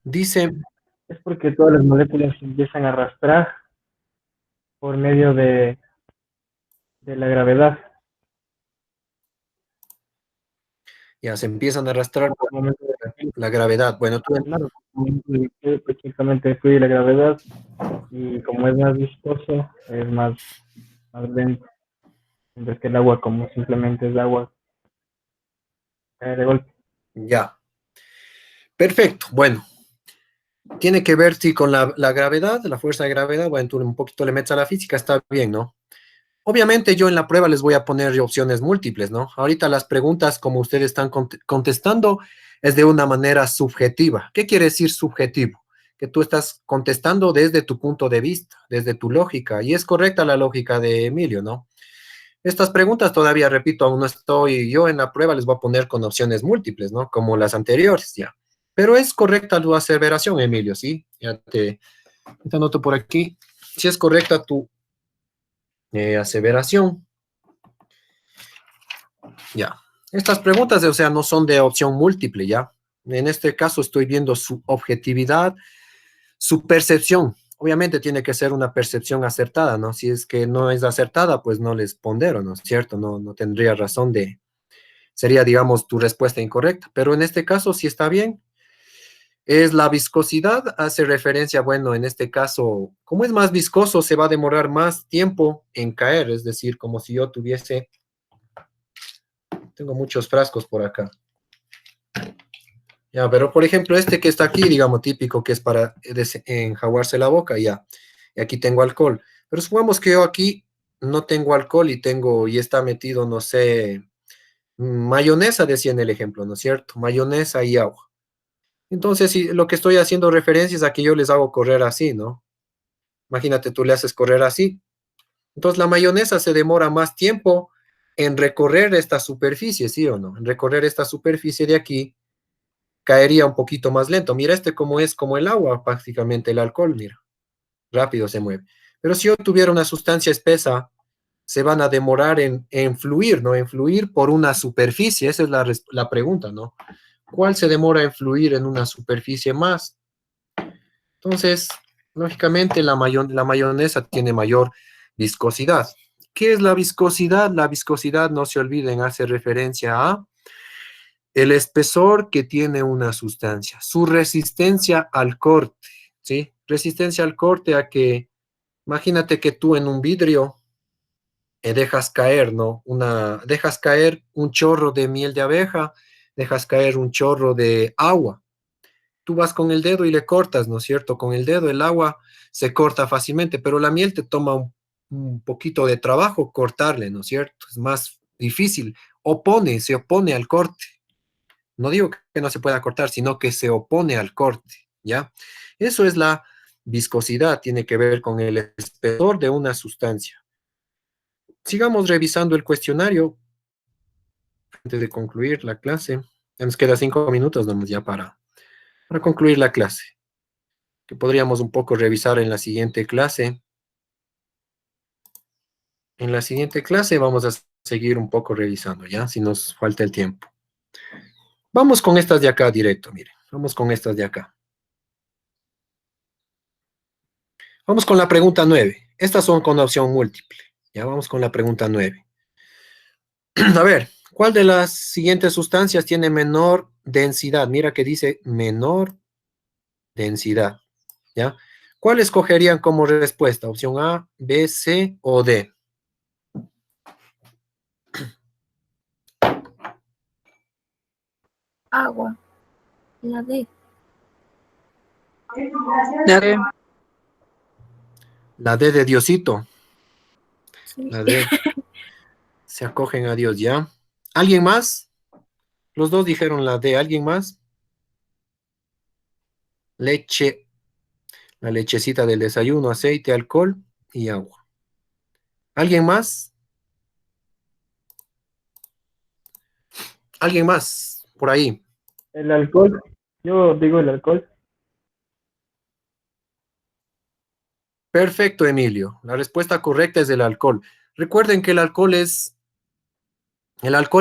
Dice, Es porque todas las moléculas se empiezan a arrastrar por medio de la gravedad. ya se empiezan a arrastrar por Al momento de la gravedad. Bueno, tú, claro, al momento de que perfectamente fluye la gravedad y como es más viscoso, es más lento. Mientras que el agua, como simplemente es agua, cae de golpe. ya. Perfecto. Bueno, tiene que ver, sí, con la gravedad, la fuerza de gravedad. Bueno, tú un poquito le metes a la física, está bien, ¿no? Obviamente yo en la prueba les voy a poner opciones múltiples, ¿no? Ahorita las preguntas, como ustedes están contestando, es de una manera subjetiva. ¿Qué quiere decir subjetivo? Que tú estás contestando desde tu punto de vista, desde tu lógica, y es correcta la lógica de Emilio, ¿no? Estas preguntas todavía, repito, aún no estoy yo en la prueba, les voy a poner con opciones múltiples, ¿no? Como las anteriores, ya. Pero es correcta tu aseveración, Emilio, ¿sí? Te anoto por aquí. Si es correcta tu aseveración. Ya. Estas preguntas, o sea, no son de opción múltiple, ¿ya? En este caso estoy viendo su objetividad, su percepción. Obviamente tiene que ser una percepción acertada, ¿no? Si es que no es acertada, pues no les pondero, ¿no es cierto? No tendría razón sería, digamos, tu respuesta incorrecta. Pero en este caso sí está bien. Es la viscosidad, hace referencia, bueno, en este caso, como es más viscoso, se va a demorar más tiempo en caer, es decir, como si yo tengo muchos frascos por acá. Ya, pero por ejemplo, este que está aquí, digamos, típico, que es para enjaguarse la boca, ya. Y aquí tengo alcohol. Pero supongamos que yo aquí no tengo alcohol y está metido, no sé, mayonesa, decía en el ejemplo, ¿no es cierto? Mayonesa y agua. Entonces, si lo que estoy haciendo referencia es a que yo les hago correr así, ¿no? Imagínate, tú le haces correr así. Entonces, la mayonesa se demora más tiempo en recorrer esta superficie, ¿sí o no? En recorrer esta superficie de aquí, caería un poquito más lento. Mira este como es como el agua, prácticamente el alcohol, mira, rápido se mueve. Pero si yo tuviera una sustancia espesa, se van a demorar en fluir, ¿no? En fluir por una superficie, esa es la pregunta, ¿no? ¿Cuál se demora en fluir en una superficie más? Entonces, lógicamente la mayonesa tiene mayor viscosidad. ¿Qué es la viscosidad? La viscosidad, no se olviden, hace referencia a el espesor que tiene una sustancia, su resistencia al corte, ¿sí? Resistencia al corte a que, imagínate que tú en un vidrio dejas caer, ¿no? Dejas caer un chorro de miel de abeja, dejas caer un chorro de agua. Tú vas con el dedo y le cortas, ¿no es cierto? Con el dedo el agua se corta fácilmente, pero la miel te toma un poquito de trabajo cortarle, ¿no es cierto? Es más difícil. Se opone al corte. No digo que no se pueda cortar, sino que se opone al corte, ¿ya? Eso es la viscosidad, tiene que ver con el espesor de una sustancia. Sigamos revisando el cuestionario antes de concluir la clase. Ya nos queda 5 minutos nomás ya para concluir la clase, que podríamos un poco revisar en la siguiente clase. En la siguiente clase vamos a seguir un poco revisando, ¿ya? Si nos falta el tiempo. Vamos con estas de acá directo, miren. Vamos con estas de acá. Vamos con la pregunta 9. Estas son con opción múltiple. Ya vamos con la pregunta 9. A ver, ¿cuál de las siguientes sustancias tiene menor densidad? Mira que dice menor densidad. ¿Ya? ¿Cuál escogerían como respuesta? Opción A, B, C o D. Agua. La D. Dale. La D de Diosito. Sí. La D. Se acogen a Dios, ¿ya? ¿Alguien más? Los dos dijeron la D. ¿Alguien más? Leche. La lechecita del desayuno, aceite, alcohol y agua. ¿Alguien más? ¿Alguien más? Por ahí. El alcohol, yo digo el alcohol. Perfecto, Emilio. La respuesta correcta es el alcohol. Recuerden que el alcohol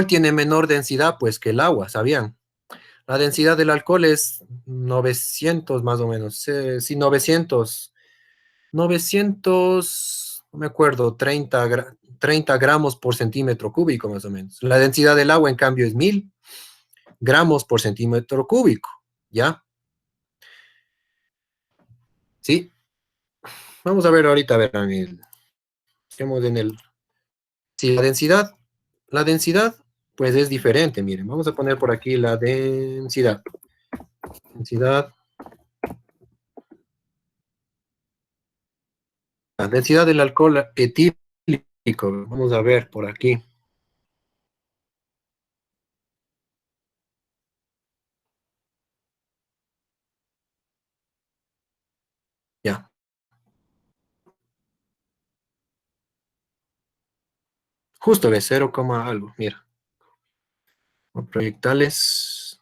tiene menor densidad pues que el agua, ¿sabían? La densidad del alcohol es 900 más o menos. Sí, 900, no me acuerdo, 30 gramos por centímetro cúbico más o menos. La densidad del agua, en cambio, es 1000 gramos por centímetro cúbico, ¿ya? ¿Sí? Vamos a ver ahorita, verán, estemos en el... Sí, la densidad, pues es diferente, miren, vamos a poner por aquí la densidad. Densidad. La densidad del alcohol etílico, vamos a ver por aquí. Ya. Justo de 0, algo, mira. Proyectales.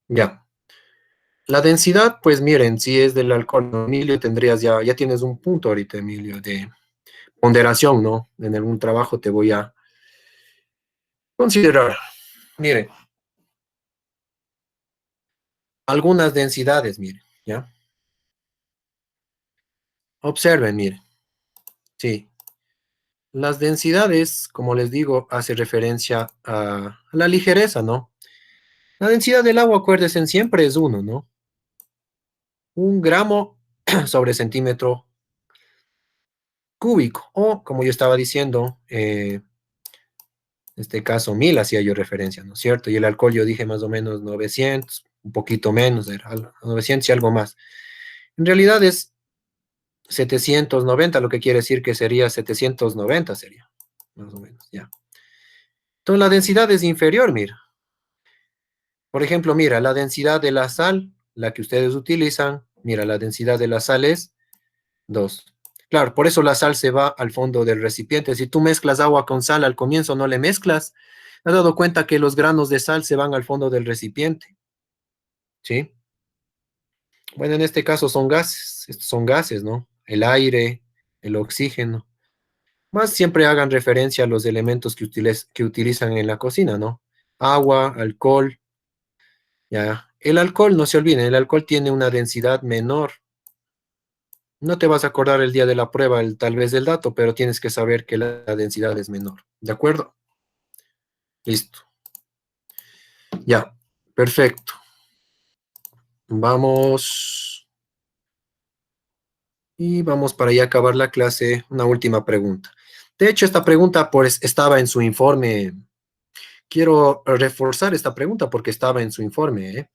Ya. La densidad, pues miren, si es del alcohol, ¿no? Emilio, ya tienes un punto ahorita, Emilio, de ponderación, ¿no? En algún trabajo te voy a considerar. Miren, algunas densidades, miren, ¿ya? Observen, miren. Sí. Las densidades, como les digo, hace referencia a la ligereza, ¿no? La densidad del agua, acuérdense, siempre es 1, ¿no? 1 gramo sobre centímetro cúbico, o como yo estaba diciendo, en este caso 1000 hacía yo referencia, ¿no es cierto? Y el alcohol yo dije más o menos 900, un poquito menos, era 900 y algo más. En realidad es 790, lo que quiere decir que sería 790 sería, más o menos, ya. Entonces la densidad es inferior, mira. Por ejemplo, mira, la densidad de la sal, la que ustedes utilizan, mira, la densidad de la sal es 2. Claro, por eso la sal se va al fondo del recipiente. Si tú mezclas agua con sal al comienzo, no le mezclas. ¿Te has dado cuenta que los granos de sal se van al fondo del recipiente? ¿Sí? Bueno, en este caso son gases. Estos son gases, ¿no? El aire, el oxígeno. Más siempre hagan referencia a los elementos que utilizan en la cocina, ¿no? Agua, alcohol, ya. El alcohol, no se olviden, el alcohol tiene una densidad menor. No te vas a acordar el día de la prueba, tal vez del dato, pero tienes que saber que la densidad es menor. ¿De acuerdo? Listo. Ya, perfecto. Vamos. Y vamos para ya acabar la clase. Una última pregunta. De hecho, esta pregunta pues, estaba en su informe. Quiero reforzar esta pregunta porque estaba en su informe.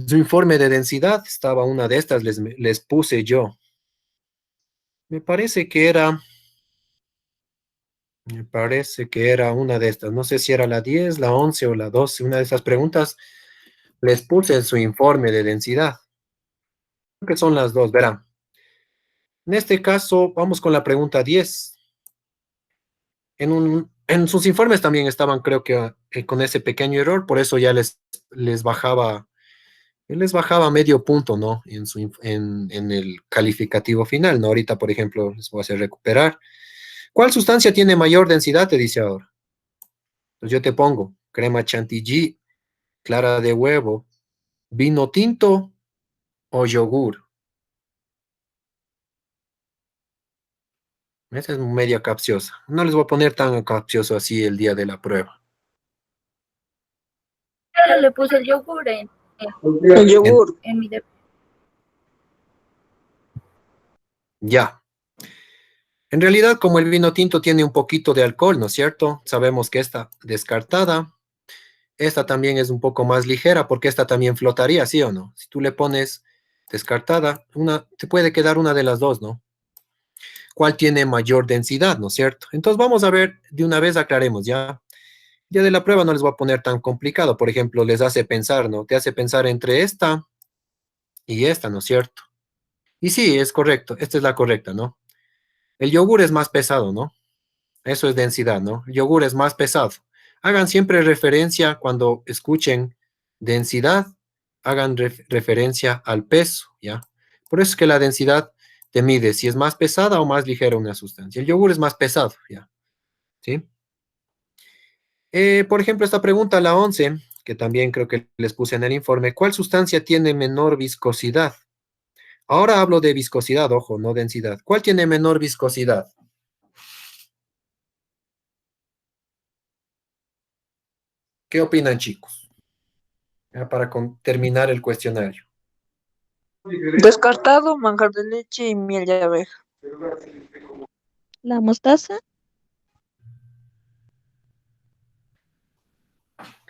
Su informe de densidad estaba una de estas, les puse yo. Me parece que era una de estas. No sé si era la 10, la 11 o la 12. Una de esas preguntas les puse en su informe de densidad. Creo que son las dos, verán. En este caso, vamos con la pregunta 10. En sus informes también estaban, creo que, con ese pequeño error, por eso ya les bajaba medio punto, ¿no? En el calificativo final, ¿no? Ahorita, por ejemplo, les voy a hacer recuperar. ¿Cuál sustancia tiene mayor densidad? Te dice ahora. Pues yo te pongo crema chantilly, clara de huevo, vino tinto o yogur. Esa es media capciosa. No les voy a poner tan capcioso así el día de la prueba. Yo le puse el yogur El yogur. en mi Ya. En realidad, como el vino tinto tiene un poquito de alcohol, ¿no es cierto? Sabemos que esta descartada. Esta también es un poco más ligera porque esta también flotaría, ¿sí o no? Si tú le pones descartada, te puede quedar una de las dos, ¿no? ¿Cuál tiene mayor densidad, no es cierto? Entonces vamos a ver, de una vez aclaremos, ¿ya? Ya de la prueba no les voy a poner tan complicado. Por ejemplo, les hace pensar, ¿no? Te hace pensar entre esta y esta, ¿no es cierto? Y sí, es correcto. Esta es la correcta, ¿no? El yogur es más pesado, ¿no? Eso es densidad, ¿no? El yogur es más pesado. Hagan siempre referencia cuando escuchen densidad, hagan referencia al peso, ¿ya? Por eso es que la densidad te mide si es más pesada o más ligera una sustancia. El yogur es más pesado, ¿ya? ¿Sí? Por ejemplo, esta pregunta, la 11, que también creo que les puse en el informe, ¿cuál sustancia tiene menor viscosidad? Ahora hablo de viscosidad, ojo, no densidad. ¿Cuál tiene menor viscosidad? ¿Qué opinan, chicos? Ya para terminar el cuestionario. Descartado, manjar de leche y miel de abeja. La mostaza,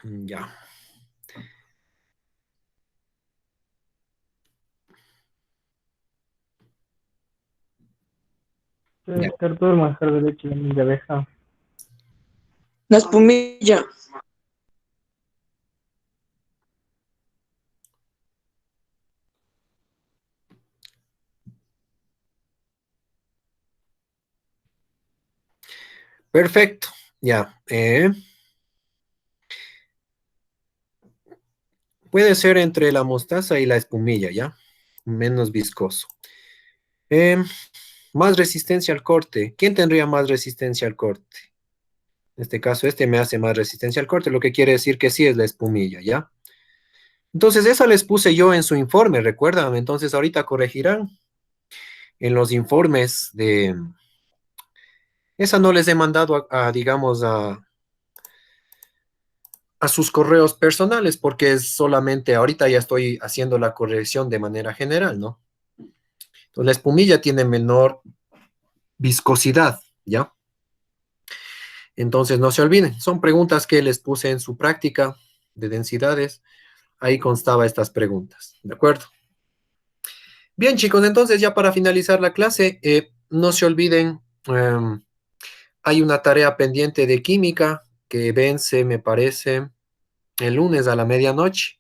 Ya. Se Ya. descartó el manjar de leche y miel de abeja. La espumilla. Perfecto. Ya. Puede ser entre la mostaza y la espumilla, ¿ya? Menos viscoso. Eh, Más resistencia al corte. ¿Quién tendría más resistencia al corte? En este caso, este me hace más resistencia al corte, lo que quiere decir que sí es la espumilla, ¿ya? Entonces, esa les puse yo en su informe, recuerdan. Entonces, ahorita corregirán en los informes de... Esa no les he mandado digamos, a sus correos personales, porque es solamente, ahorita ya estoy haciendo la corrección de manera general, ¿no? Entonces, la espumilla tiene menor viscosidad, ¿ya? Entonces, no se olviden, son preguntas que les puse en su práctica de densidades. Ahí constaba estas preguntas, ¿de acuerdo? Bien, chicos, entonces ya para finalizar la clase, no se olviden, hay una tarea pendiente de química que vence, me parece, el lunes a la medianoche.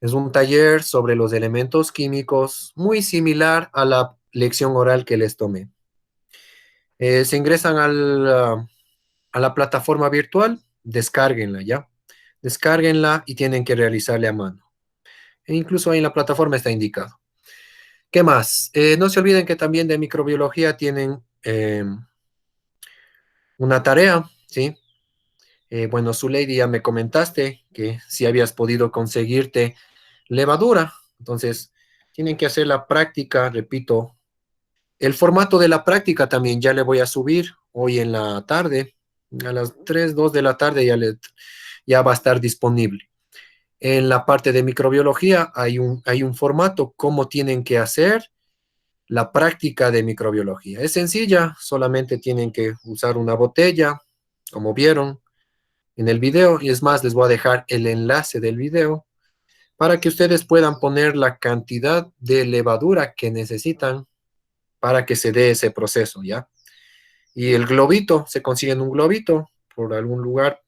Es un taller sobre los elementos químicos, muy similar a la lección oral que les tomé. Se ingresan a la plataforma virtual, descárguenla ya. Descárguenla y tienen que realizarle a mano. E incluso ahí en la plataforma está indicado. ¿Qué más? No se olviden que también de microbiología tienen una tarea, ¿sí? Bueno, Zuleidi, ya me comentaste que si habías podido conseguirte levadura. Entonces, tienen que hacer la práctica, repito. El formato de la práctica también ya le voy a subir hoy en la tarde. A las 3, 2 de la tarde ya va a estar disponible. En la parte de microbiología hay un formato, cómo tienen que hacer la práctica de microbiología. Es sencilla, solamente tienen que usar una botella, como vieron en el video, y es más, les voy a dejar el enlace del video para que ustedes puedan poner la cantidad de levadura que necesitan para que se dé ese proceso, ¿ya? Y el globito, se consiguen un globito por algún lugar.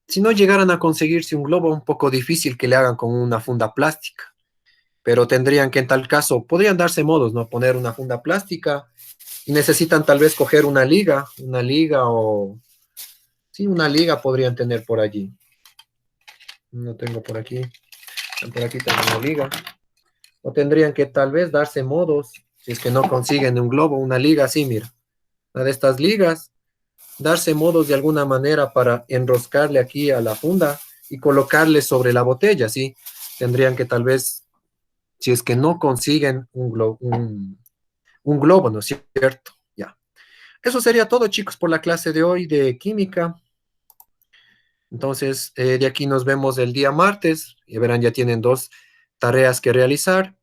Si no llegaran a conseguirse un globo, un poco difícil que le hagan con una funda plástica, pero tendrían que en tal caso, podrían darse modos, ¿no? Poner una funda plástica y necesitan tal vez coger una liga o... Sí, una liga podrían tener por allí. No tengo por aquí. Por aquí tengo una liga. O tendrían que tal vez darse modos, si es que no consiguen un globo, una liga así, mira. Una de estas ligas, darse modos de alguna manera para enroscarle aquí a la funda y colocarle sobre la botella, ¿sí? Tendrían que tal vez, si es que no consiguen un globo, ¿no es cierto? Ya. Eso sería todo, chicos, por la clase de hoy de química. Entonces, de aquí nos vemos el día martes. Y verán, ya tienen 2 tareas que realizar.